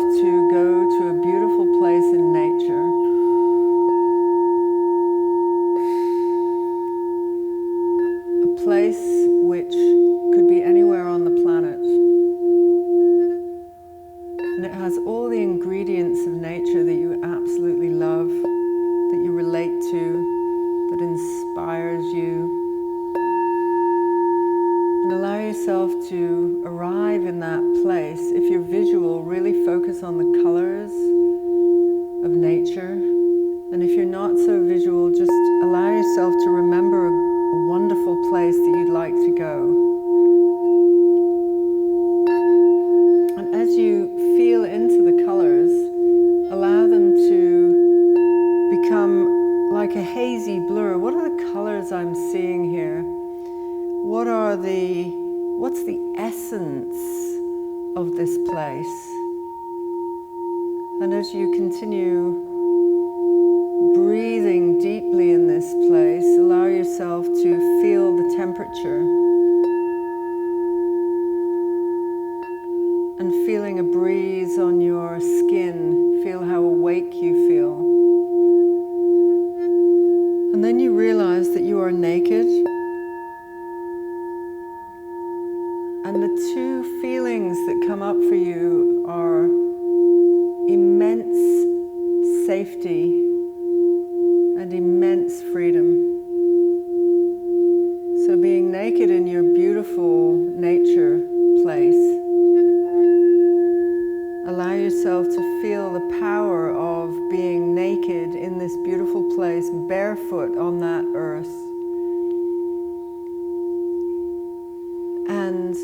Speaker 1: To go to a beautiful place in nature. A place which could be anywhere on the planet. And it has all the ingredients of nature that you absolutely love, that you relate to, that inspires you. And allow yourself to arrive in that place. If you're visual, really focus on the colors of nature. And if you're not so visual, just allow yourself to remember a wonderful place that you'd like to go. And as you feel into the colors, allow them to become like a hazy blur. What are the colors I'm seeing here? What's the essence of this place? And as you continue breathing deeply in this place, allow yourself to feel the temperature and feeling a breeze on your skin. Feel how awake you feel. And then you realize that you are naked. And the two feelings that come up for you are immense safety and immense freedom. So being naked in your beautiful nature place, allow yourself to feel the power of being naked in this beautiful place, barefoot on that earth. And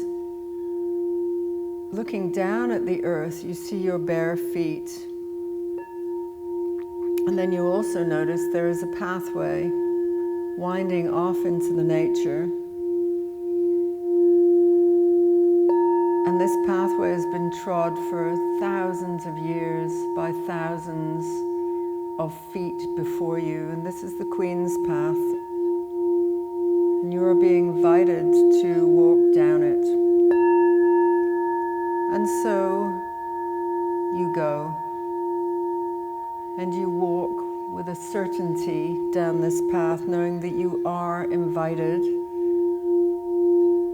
Speaker 1: looking down at the earth, you see your bare feet. And then you also notice there is a pathway winding off into the nature. And this pathway has been trod for thousands of years by thousands of feet before you. And this is the Queen's Path. And you are being invited to walk down it. And so you go, and you walk with a certainty down this path, knowing that you are invited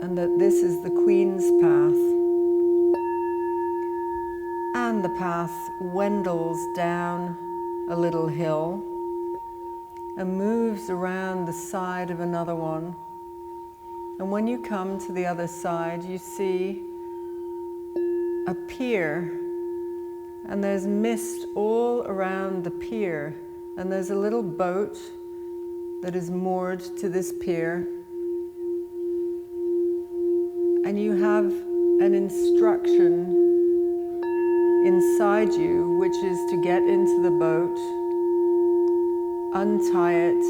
Speaker 1: and that this is the Queen's path. And the path wendles down a little hill and moves around the side of another one. And when you come to the other side, you see a pier, and there's mist all around the pier, and there's a little boat that is moored to this pier, and you have an instruction inside you, which is to get into the boat, untie it,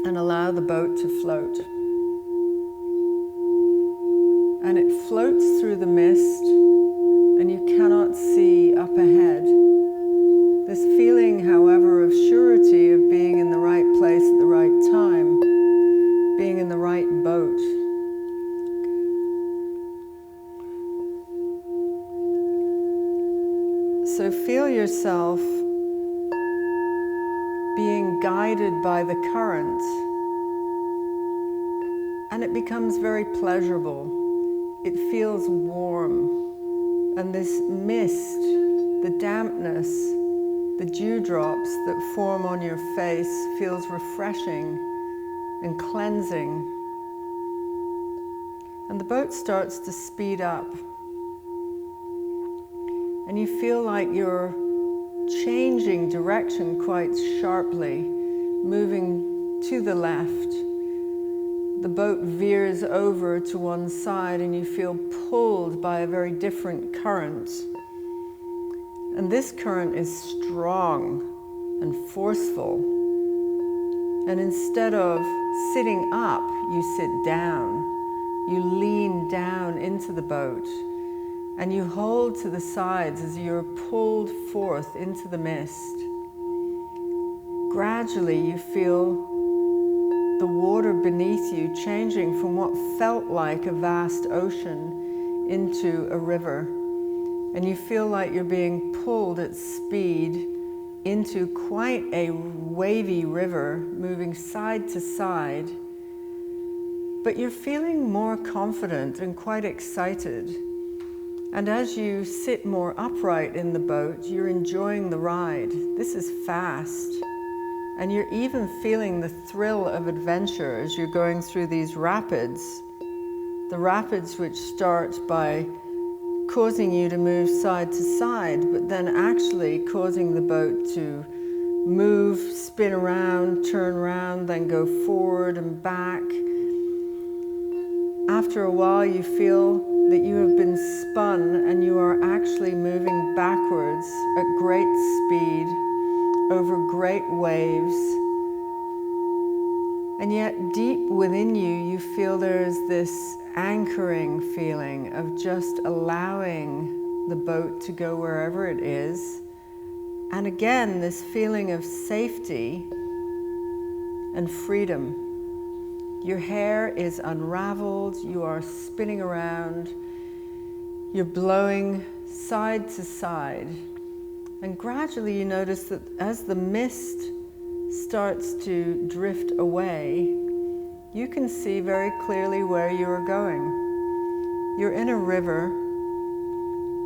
Speaker 1: and allow the boat to float. And it floats through the mist, and you cannot see up ahead. This feeling, however, of surety of being in the right place at the right time, being in the right boat. So feel yourself being guided by the current, and it becomes very pleasurable. It feels warm, and this mist, the dampness, the dewdrops that form on your face feels refreshing and cleansing. And the boat starts to speed up, and you feel like you're changing direction quite sharply, moving to the left. The boat veers over to one side, and you feel pulled by a very different current. And this current is strong and forceful. And instead of sitting up, you sit down. You lean down into the boat, and you hold to the sides as you're pulled forth into the mist. Gradually, you feel the water beneath you changing from what felt like a vast ocean into a river. And you feel like you're being pulled at speed into quite a wavy river, moving side to side. But you're feeling more confident and quite excited. And as you sit more upright in the boat, you're enjoying the ride. This is fast. And you're even feeling the thrill of adventure as you're going through these rapids. The rapids which start by causing you to move side to side, but then actually causing the boat to move, spin around, turn around, then go forward and back. After a while, you feel that you have been spun and you are actually moving backwards at great speed over great waves. And yet deep within you, you feel there is this anchoring feeling of just allowing the boat to go wherever it is. And again, this feeling of safety and freedom. Your hair is unraveled, you are spinning around, you're blowing side to side. And gradually you notice that as the mist starts to drift away, you can see very clearly where you are going. You're in a river.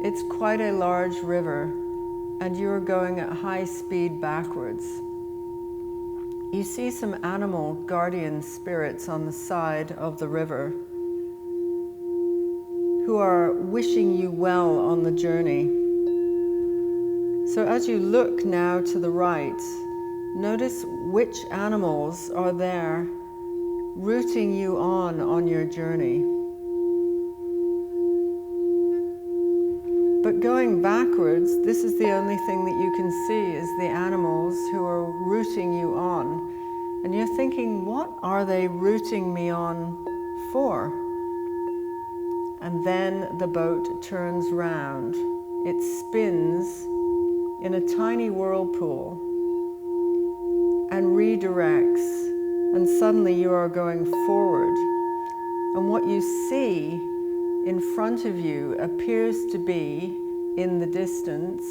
Speaker 1: It's quite a large river, and you are going at high speed backwards. You see some animal guardian spirits on the side of the river who are wishing you well on the journey. So as you look now to the right, notice which animals are there rooting you on your journey. But going backwards, this is the only thing that you can see is the animals who are rooting you on. And you're thinking, what are they rooting me on for? And then the boat turns round. It spins in a tiny whirlpool and redirects. And suddenly you are going forward. And what you see in front of you appears to be, in the distance,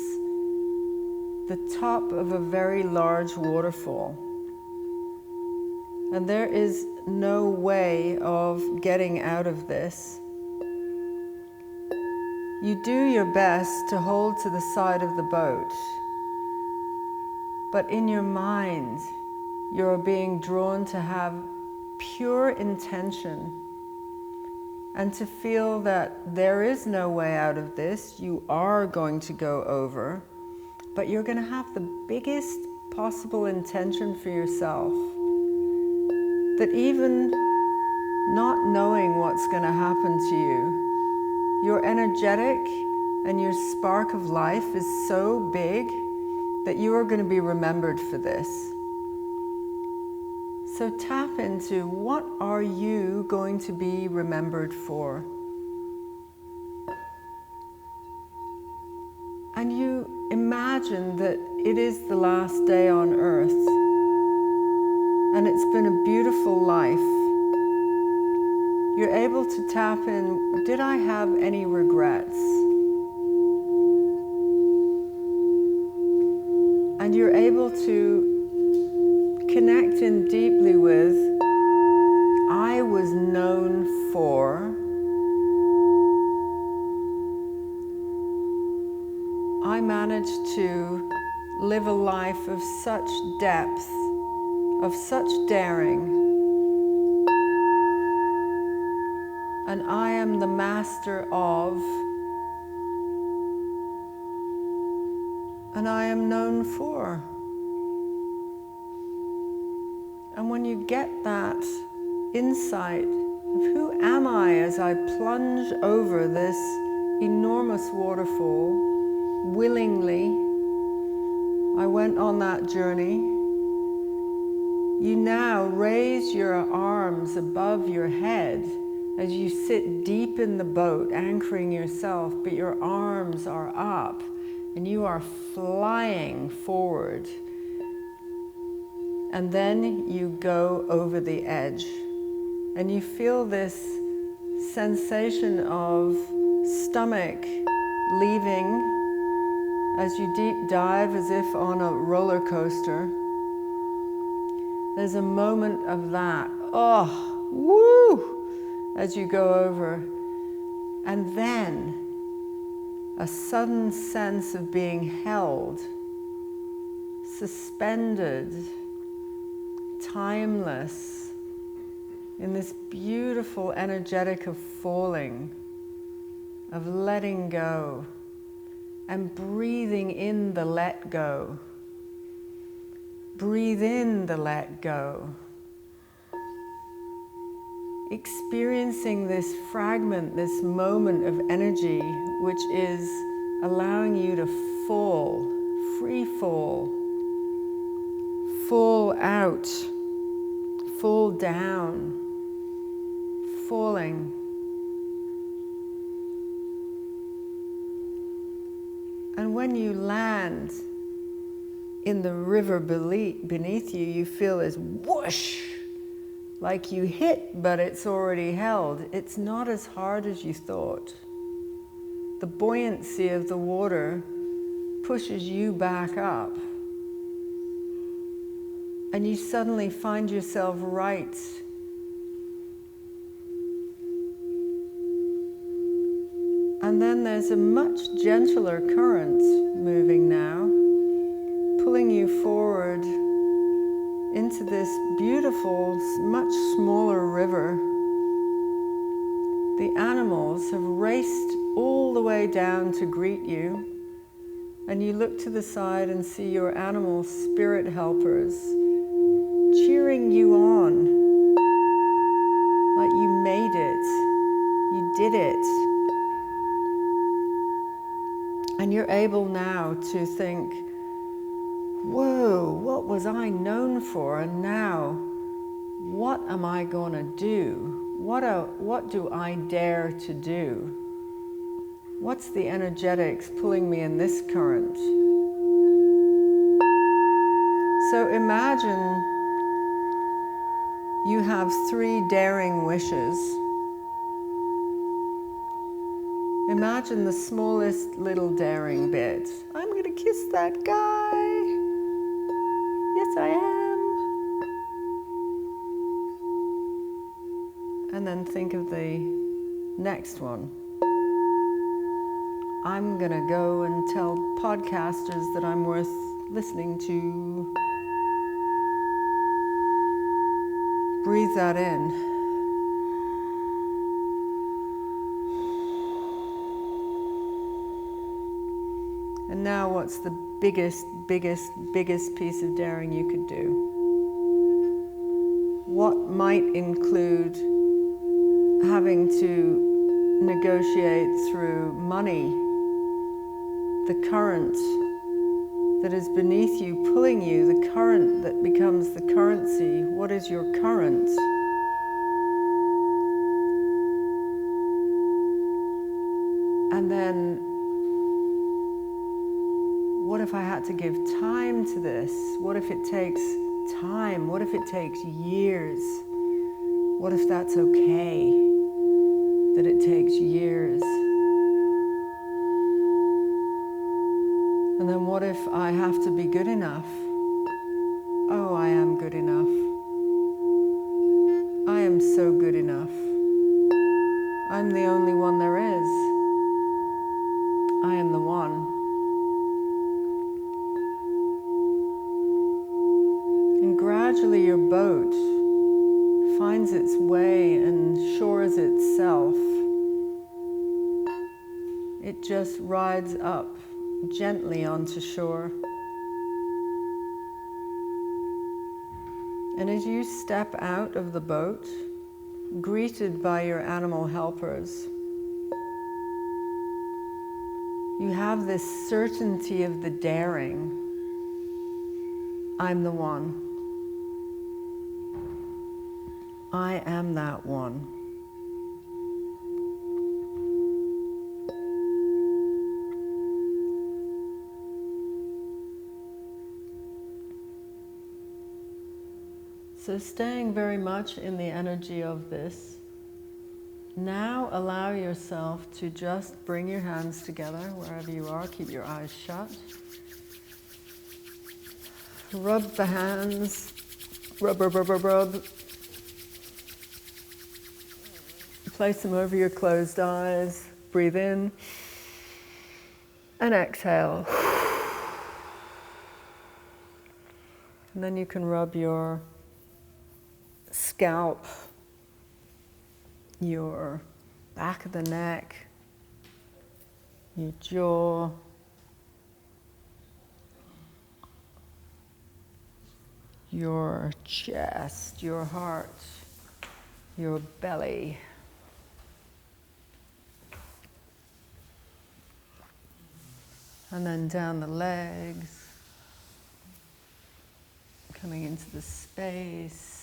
Speaker 1: the top of a very large waterfall. And there is no way of getting out of this, you do your best to hold to the side of the boat. But in your mind, you're being drawn to have pure intention and to feel that there is no way out of this. You are going to go over, but you're going to have the biggest possible intention for yourself. That even not knowing what's going to happen to you, your energetic and your spark of life is so big that you are going to be remembered for this. So tap into, what are you going to be remembered for? And you imagine that it is the last day on earth, and it's been a beautiful life. You're able to tap in, did I have any regrets? And you're able to connect in deeply with, I was known for, I managed to live a life of such depth, of such daring, and I am the master of, and I am known for. And when you get that insight of who am I as I plunge over this enormous waterfall, willingly, I went on that journey. You now raise your arms above your head as you sit deep in the boat, anchoring yourself, but your arms are up and you are flying forward. And then you go over the edge and you feel this sensation of stomach leaving as you deep dive as if on a roller coaster. There's a moment of that, oh, woo, as you go over. And then a sudden sense of being held, suspended, timeless, in this beautiful energetic of falling, of letting go, and breathing in the let go. Breathe in the let go. Experiencing this fragment, this moment of energy, which is allowing you to fall, free fall, fall out, fall down, falling. And when you land in the river beneath you, you feel this whoosh, like you hit, but it's already held. It's not as hard as you thought. The buoyancy of the water pushes you back up. And you suddenly find yourself right. And then there's a much gentler current moving now, pulling you forward into this beautiful, much smaller river. The animals have raced all the way down to greet you, and you look to the side and see your animal spirit helpers cheering you on, like you made it, you did it. And you're able now to think, whoa, what was I known for? And now, what am I going to do? What do I dare to do? What's the energetics pulling me in this current? So imagine you have 3 daring wishes. Imagine the smallest little daring bit. I'm going to kiss that guy. Yes, I am. And then think of the next one. I'm going to go and tell podcasters that I'm worth listening to. Breathe that in. And now what's the biggest piece of daring you could do? What might include having to negotiate through money, the current that is beneath you, pulling you, the current that becomes the currency? What is your current? And then, what if I had to give time to this? What if it takes time? What if it takes years? What if that's okay, that it takes years? And then what if I have to be good enough? Oh, I am good enough. I am so good enough. I'm the only one there is. I am the one. And gradually your boat finds its way and shores itself. It just rides up gently onto shore. And as you step out of the boat, greeted by your animal helpers, you have this certainty of the daring. I'm the one. I am that one. So staying very much in the energy of this, now allow yourself to just bring your hands together wherever you are. Keep your eyes shut. Rub the hands. Rub, rub, rub, rub, rub. Place them over your closed eyes. Breathe in and exhale. And then you can rub your scalp, your back of the neck, your jaw, your chest, your heart, your belly. And then down the legs, coming into the space.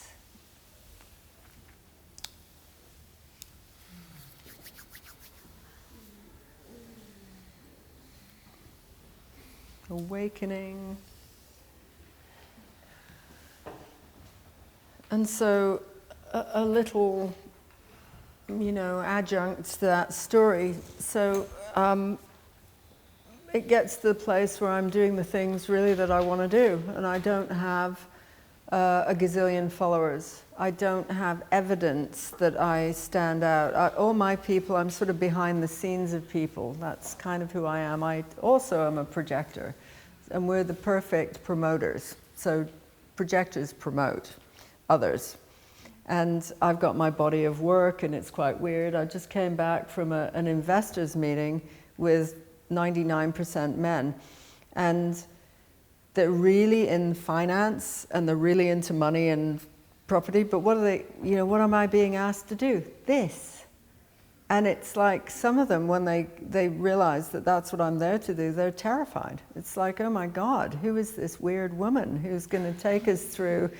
Speaker 1: Awakening. And so a little, adjunct to that story. So it gets to the place where I'm doing the things really that I want to do, and I don't have a gazillion followers. I don't have evidence that I stand out. All my people, I'm sort of behind the scenes of people. That's kind of who I am. I also am a projector, and we're the perfect promoters. So projectors promote others. And I've got my body of work, and it's quite weird. I just came back from an investors meeting with 99% men, and they're really in finance and they're really into money and property, but what are they, what am I being asked to do? This. And it's like some of them, when they realize that that's what I'm there to do, they're terrified. It's like, oh my God, who is this weird woman who's going to take us through?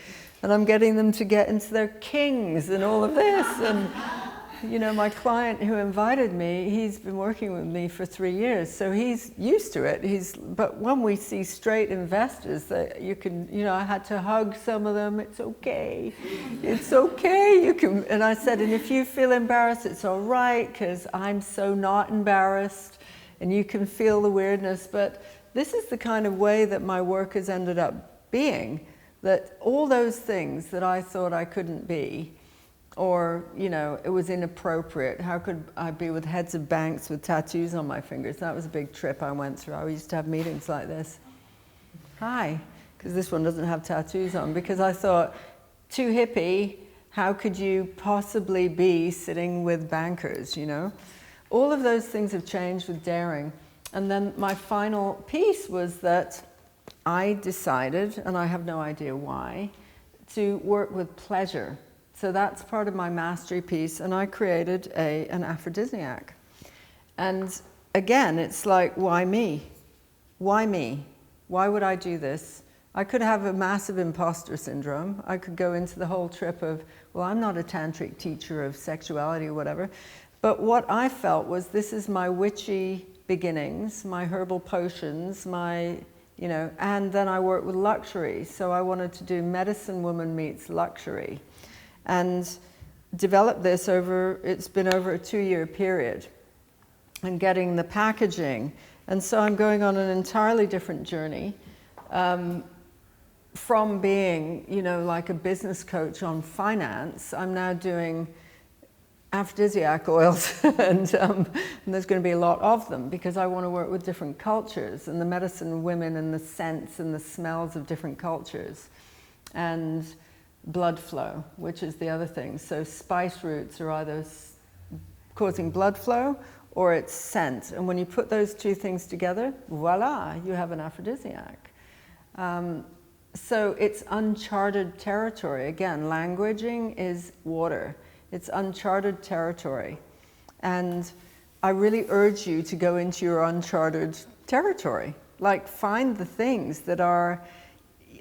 Speaker 1: And I'm getting them to get into their kings and all of this. And my client who invited me, he's been working with me for 3 years, so he's used to it. But when we see straight investors, that you can, I had to hug some of them. It's okay. It's okay. You can. And I said, and if you feel embarrassed, it's all right, because I'm so not embarrassed, and you can feel the weirdness. But this is the kind of way that my work has ended up being, that all those things that I thought I couldn't be, or, you know, it was inappropriate. How could I be with heads of banks with tattoos on my fingers? That was a big trip I went through. I used to have meetings like this. Hi, because this one doesn't have tattoos on, because I thought, too hippie, how could you possibly be sitting with bankers, you know? All of those things have changed with daring. And then my final piece was that I decided, and I have no idea why, to work with pleasure. So that's part of my mastery piece, and I created an aphrodisiac. And again, it's like, why me? Why me? Why would I do this? I could have a massive imposter syndrome. I could go into the whole trip of, well, I'm not a tantric teacher of sexuality or whatever. But what I felt was, this is my witchy beginnings, my herbal potions, my, you know, and then I work with luxury. So I wanted to do medicine woman meets luxury. And develop this over, it's been over a 2-year period, and getting the packaging. And so I'm going on an entirely different journey, from being, you know, like a business coach on finance. I'm now doing aphrodisiac oils, and there's going to be a lot of them, because I want to work with different cultures, and the medicine women, and the scents and the smells of different cultures. And blood flow, which is the other thing. So spice roots are either causing blood flow or it's scent. And when you put those two things together, voila, you have an aphrodisiac. So it's uncharted territory. Again, languaging is water. It's uncharted territory. And I really urge you to go into your uncharted territory. Like, find the things that are,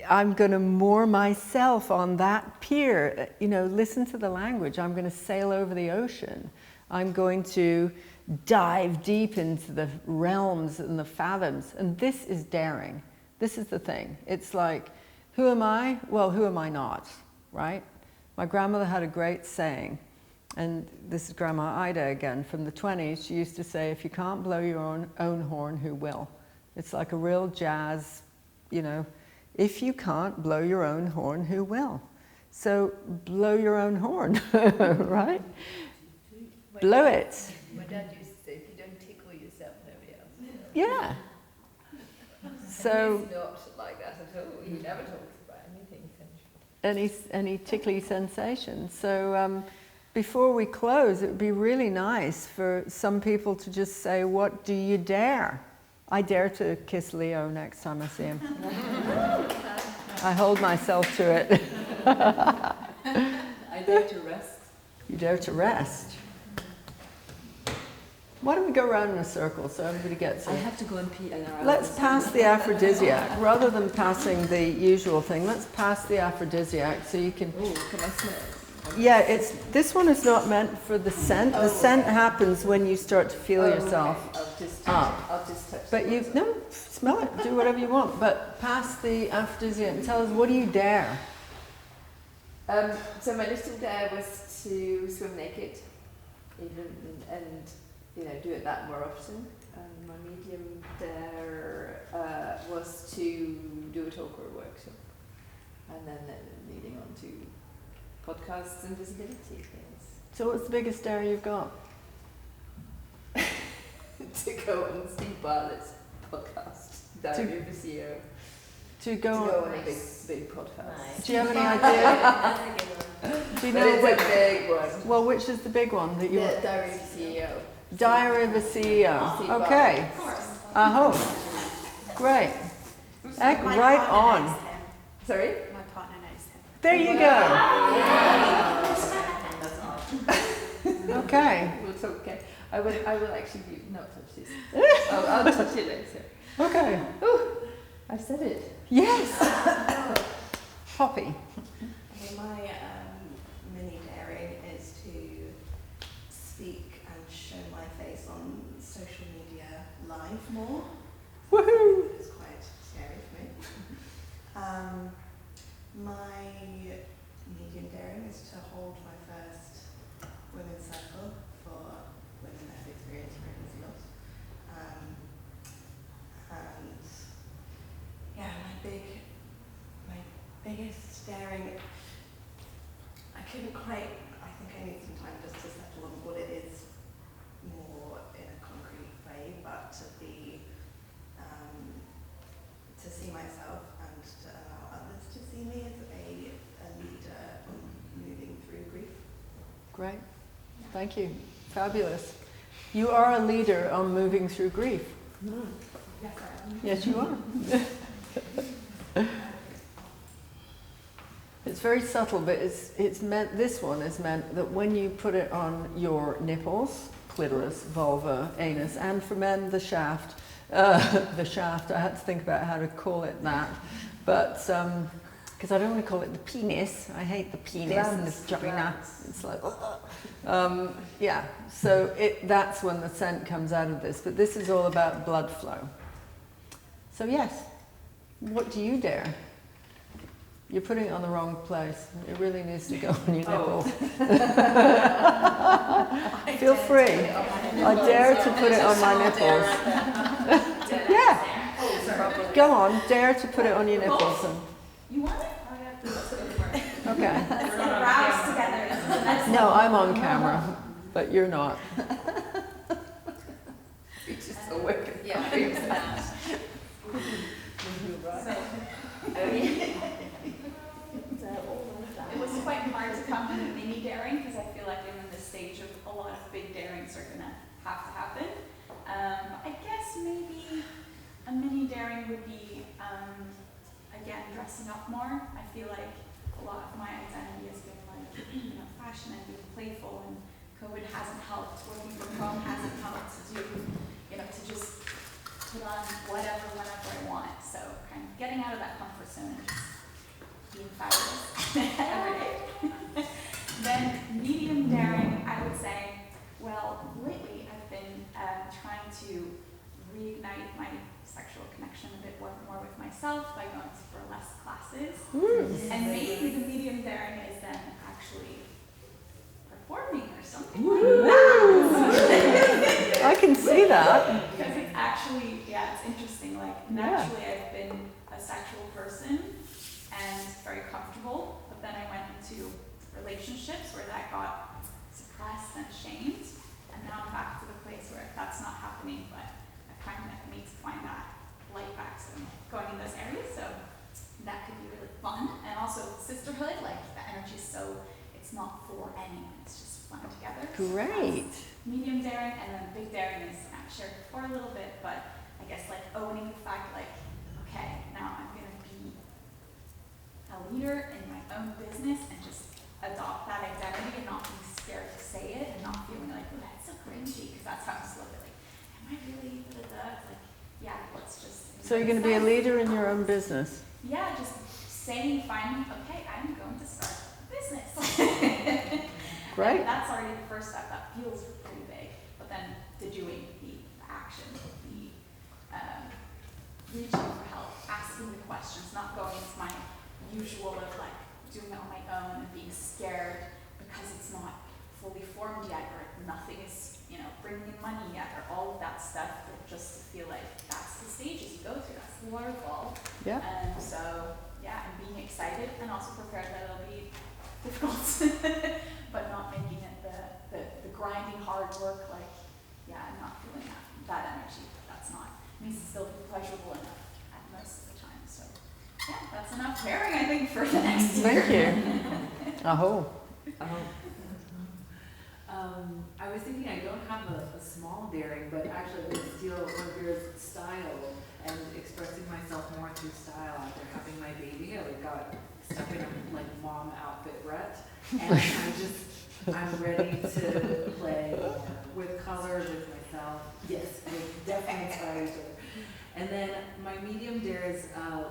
Speaker 1: I'm going to moor myself on that pier, you know, listen to the language. I'm going to sail over the ocean. I'm going to dive deep into the realms and the fathoms. And this is daring. This is the thing. It's like, who am I? Well, who am I not, right? My grandmother had a great saying, and this is Grandma Ida again, from the 20s. She used to say, if you can't blow your own horn, who will? It's like a real jazz, you know, if you can't blow your own horn, who will? So blow your own horn, right? Blow it.
Speaker 4: My dad used to say, if you don't tickle yourself, nobody else will.
Speaker 1: Yeah. So
Speaker 4: he's not like that at all. He never talks about anything sensual.
Speaker 1: any tickly sensation. So before we close, it would be really nice for some people to just say, what do you dare? I dare to kiss Leo next time I see him. I hold myself to it.
Speaker 3: I dare to rest.
Speaker 1: You dare to rest. Why don't we go around in a circle so everybody gets
Speaker 3: I
Speaker 1: it?
Speaker 3: have to go and pee.
Speaker 1: Let's pass the aphrodisiac. Rather than passing the usual thing, let's pass the aphrodisiac so you can...
Speaker 3: Oh, can I smell it?
Speaker 1: Yeah, this one is not meant for the scent. The scent happens when you start to feel yourself.
Speaker 4: Okay. I'll just touch it. I'll just touch
Speaker 1: But
Speaker 4: it.
Speaker 1: no, smell it, do whatever you want. But pass the aphrodisiac and tell us, what do you dare?
Speaker 4: So my little dare was to swim naked, even, and you know, do it that more often. My medium dare was to do a talk or a workshop, and then leading on to podcasts and visibility things.
Speaker 1: So what's the biggest dare you've got?
Speaker 4: To go on Steve Bartlett's podcast, Diary of a CEO.
Speaker 1: To go
Speaker 4: on
Speaker 1: on...
Speaker 4: a big podcast.
Speaker 1: Do you have any idea? Do you
Speaker 4: But
Speaker 1: know
Speaker 4: it's
Speaker 1: which...
Speaker 4: a big one.
Speaker 1: Well, which is the big one that you...
Speaker 4: The Diary of a CEO.
Speaker 1: Diary of a CEO.
Speaker 4: Steve
Speaker 1: Okay.
Speaker 2: Of course.
Speaker 1: I hope. Great.
Speaker 2: My
Speaker 1: Right
Speaker 2: partner
Speaker 1: on.
Speaker 2: knows him.
Speaker 4: Sorry?
Speaker 2: My partner knows him.
Speaker 1: There you go. Okay.
Speaker 4: We'll talk again. I will actually not touch this. I'll touch it later.
Speaker 1: Okay.
Speaker 4: Ooh, I said it.
Speaker 1: Yes. Poppy.
Speaker 5: Okay, my mini daring is to speak and show my face on social media live more.
Speaker 1: Woohoo.
Speaker 5: It's quite scary for me. My medium daring is to hold my first women's circle for women that have experienced pregnancy loss. And yeah, my biggest daring, I couldn't quite, I think
Speaker 1: Great. Thank you. Fabulous. You are a leader on moving through grief.
Speaker 2: Yes, I am.
Speaker 1: Yes, you are. It's very subtle, but it's meant, this one is meant that when you put it on your nipples, clitoris, vulva, anus, and for men, the shaft, I had to think about how to call it that, but, because I don't want to call it the penis, I hate the penis and the vagina, it's like, yeah, so that's when the scent comes out of this, but this is all about blood flow. So yes, what do you dare? You're putting it on the wrong place. It really needs to go on your nipple. Feel free. I dare to put it on my nipples. Yeah. Go on, dare to put it on your nipples. And
Speaker 2: You want it? I have to let's go for it.
Speaker 1: okay.
Speaker 2: Let's go browse together. This is the next
Speaker 1: No,
Speaker 2: one.
Speaker 1: I'm on camera, but you're not.
Speaker 4: It's just so wicked.
Speaker 2: Yeah. It was quite hard to come to the mini daring because I feel like I'm in the stage of a lot of big darings are gonna have to happen. I guess maybe a mini daring would be again dressing up more. I feel like a lot of my identity has been like fashion and being playful, and COVID hasn't helped. Working from home hasn't helped to do to just put on whatever whenever I want. So kind of getting out of that comfort zone and just being fabulous every day. Then medium daring, I would say, well, lately I've been trying to reignite my sexual connection a bit more with myself by going to burlesque classes. And maybe the medium daring is then actually performing or something like that.
Speaker 1: I can see that.
Speaker 2: Because it's actually, it's interesting. Like, naturally I've been a sexual person and very comfortable, but then I went into relationships where that got suppressed and shamed, and now I'm back to the place where that's not happening, but I kind of need to find that light back, so I'm going in those areas, so that could be really fun. And also sisterhood, like the energy is so, it's not for anyone, it's just fun together.
Speaker 1: Great.
Speaker 2: So medium daring, and then big daring is I've shared before a little bit, but I guess like owning the fact like, okay, now I'm gonna be a leader in my own business and just adopt that identity and not be scared to say it and not feeling like, oh, that's so cringy, because that's how I just look at like, am I really like, yeah, let's just.
Speaker 1: So you're going to be a leader in your own business?
Speaker 2: Yeah, just saying finally, okay, I'm going to start a business.
Speaker 1: Great.
Speaker 2: And that's already the first step. That feels pretty big, but then the doing, the action, the reaching for help, asking the questions, not going into my usual of like doing it on my own and being scared because it's not fully formed yet, or nothing is, bringing in money yet, or all of that stuff, but just to feel like that's the stages you go through, that's the waterfall.
Speaker 1: Yeah.
Speaker 2: And so, and being excited and also prepared that it'll be difficult, but not making it the grinding hard work, like, I'm not feeling that energy. That's not, it needs to still be pleasurable enough at most of the time. So, that's enough daring, I think, for the next year.
Speaker 1: Thank you. Aho.
Speaker 3: I was thinking I don't have a small daring, but actually I would steal Olivia's style and expressing myself more through style after having my baby. I got stuck in a mom outfit rut, and I'm ready to play with color, with myself. Yes, it definitely inspires her. And then my medium dare is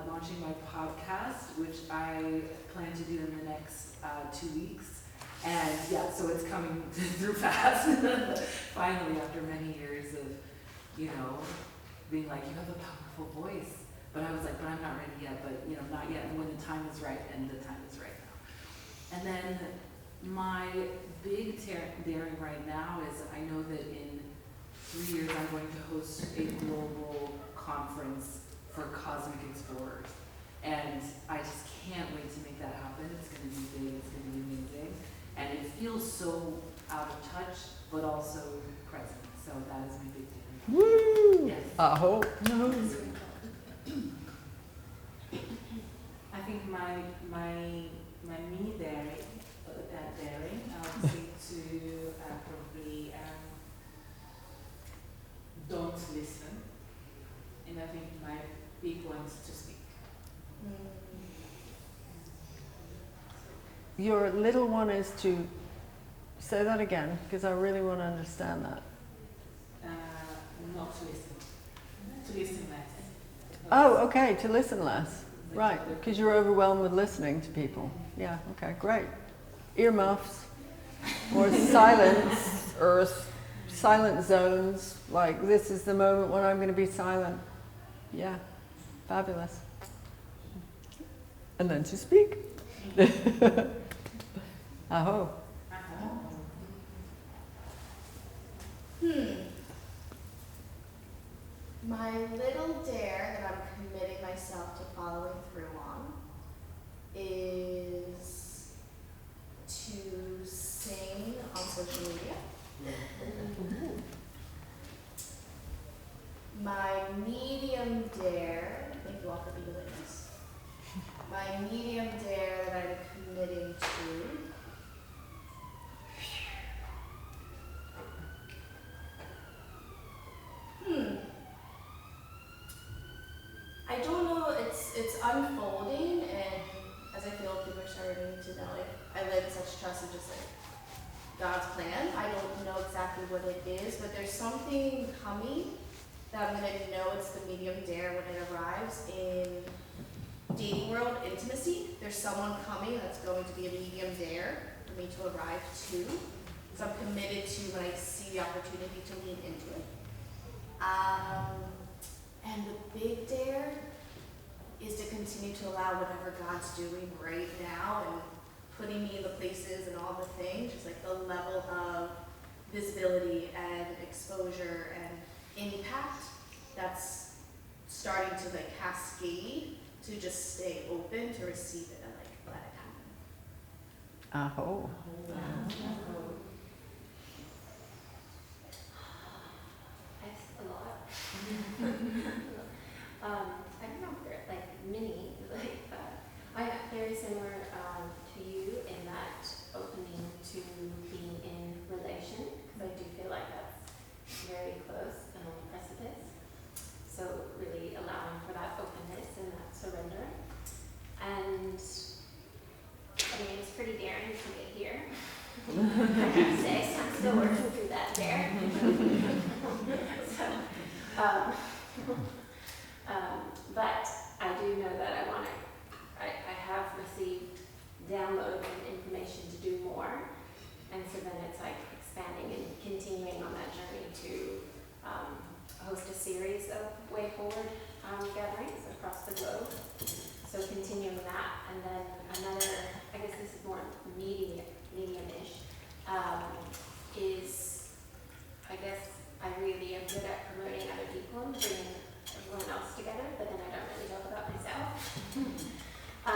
Speaker 3: launching my podcast, which I plan to do in the next 2 weeks. And so it's coming through fast. Finally, after many years of, being like, you have a powerful voice. But I was like, but I'm not ready yet, but not yet. And when the time is right, and the time is right now. And then my big daring right now is I know that in 3 years I'm going to host a global conference for cosmic explorers. And I just can't wait to make that happen. It's going to be big, it's going to be amazing. And it feels so out of touch, but also present. So that is my big daring.
Speaker 1: Woo!
Speaker 3: Yes.
Speaker 1: Aho.
Speaker 6: I think my mini daring
Speaker 3: that daring. I would say to probably don't listen. And I think my big one is to speak.
Speaker 1: Your little one is to say that again, because I really want to understand that.
Speaker 3: Not to listen. To listen less.
Speaker 1: Oh, okay, to listen less. Right, because you're overwhelmed with listening to people. Yeah, okay, great. Earmuffs, or silence, or silent zones, like this is the moment when I'm going to be silent. Yeah, fabulous. And then to speak. Aho.
Speaker 5: My little dare that I'm committing myself to following through on is to sing on social media. My medium dare, thank you all for being with us. My medium dare that I'm committing to I don't know, it's unfolding, and as I feel people are starting to know, like, I live in such trust of just like God's plan. I don't know exactly what it is, but there's something coming that I'm gonna know it's the medium dare when it arrives in dating world intimacy. There's someone coming that's going to be a medium dare for me to arrive to. So I'm committed to when I see the opportunity to lean into it. And the big dare is to continue to allow whatever God's doing right now and putting me in the places and all the things, just like the level of visibility and exposure and impact that's starting to like cascade, to just stay open to receive it and like let it happen.
Speaker 1: Aho.
Speaker 6: That's a lot. I don't know if they're like mini, like very similar to you in that opening to being in relation, because I do feel like that's very close and on the precipice. So really allowing for that openness and that surrender. And I mean, it's pretty daring to get here. I have to say, I'm still working through that dare. So, but I do know that I have received download and information to do more, and so then it's like expanding and continuing on that journey to host a series of Way Forward gatherings across the globe. So continuing that, and then another, I guess this is more medium-ish, is, I guess I really am good at promoting other people and bringing everyone else together, but then I don't really talk about myself. I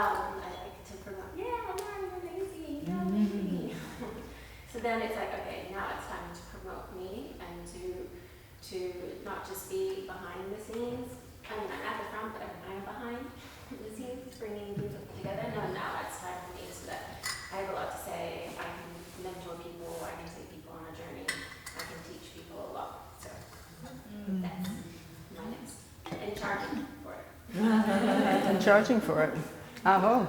Speaker 6: like to promote, yeah, I'm amazing, you're amazing. So then it's like, okay, now it's time to promote me and to not just be behind the scenes. I mean, I'm at the front, but I'm kind of behind the scenes, bringing people together. No, now it's time for me, so that I have a lot to say. I can mentor people, I can take people on a journey, I can teach people a lot. So that's my next. And charging for it.
Speaker 1: And charging for it. Aho.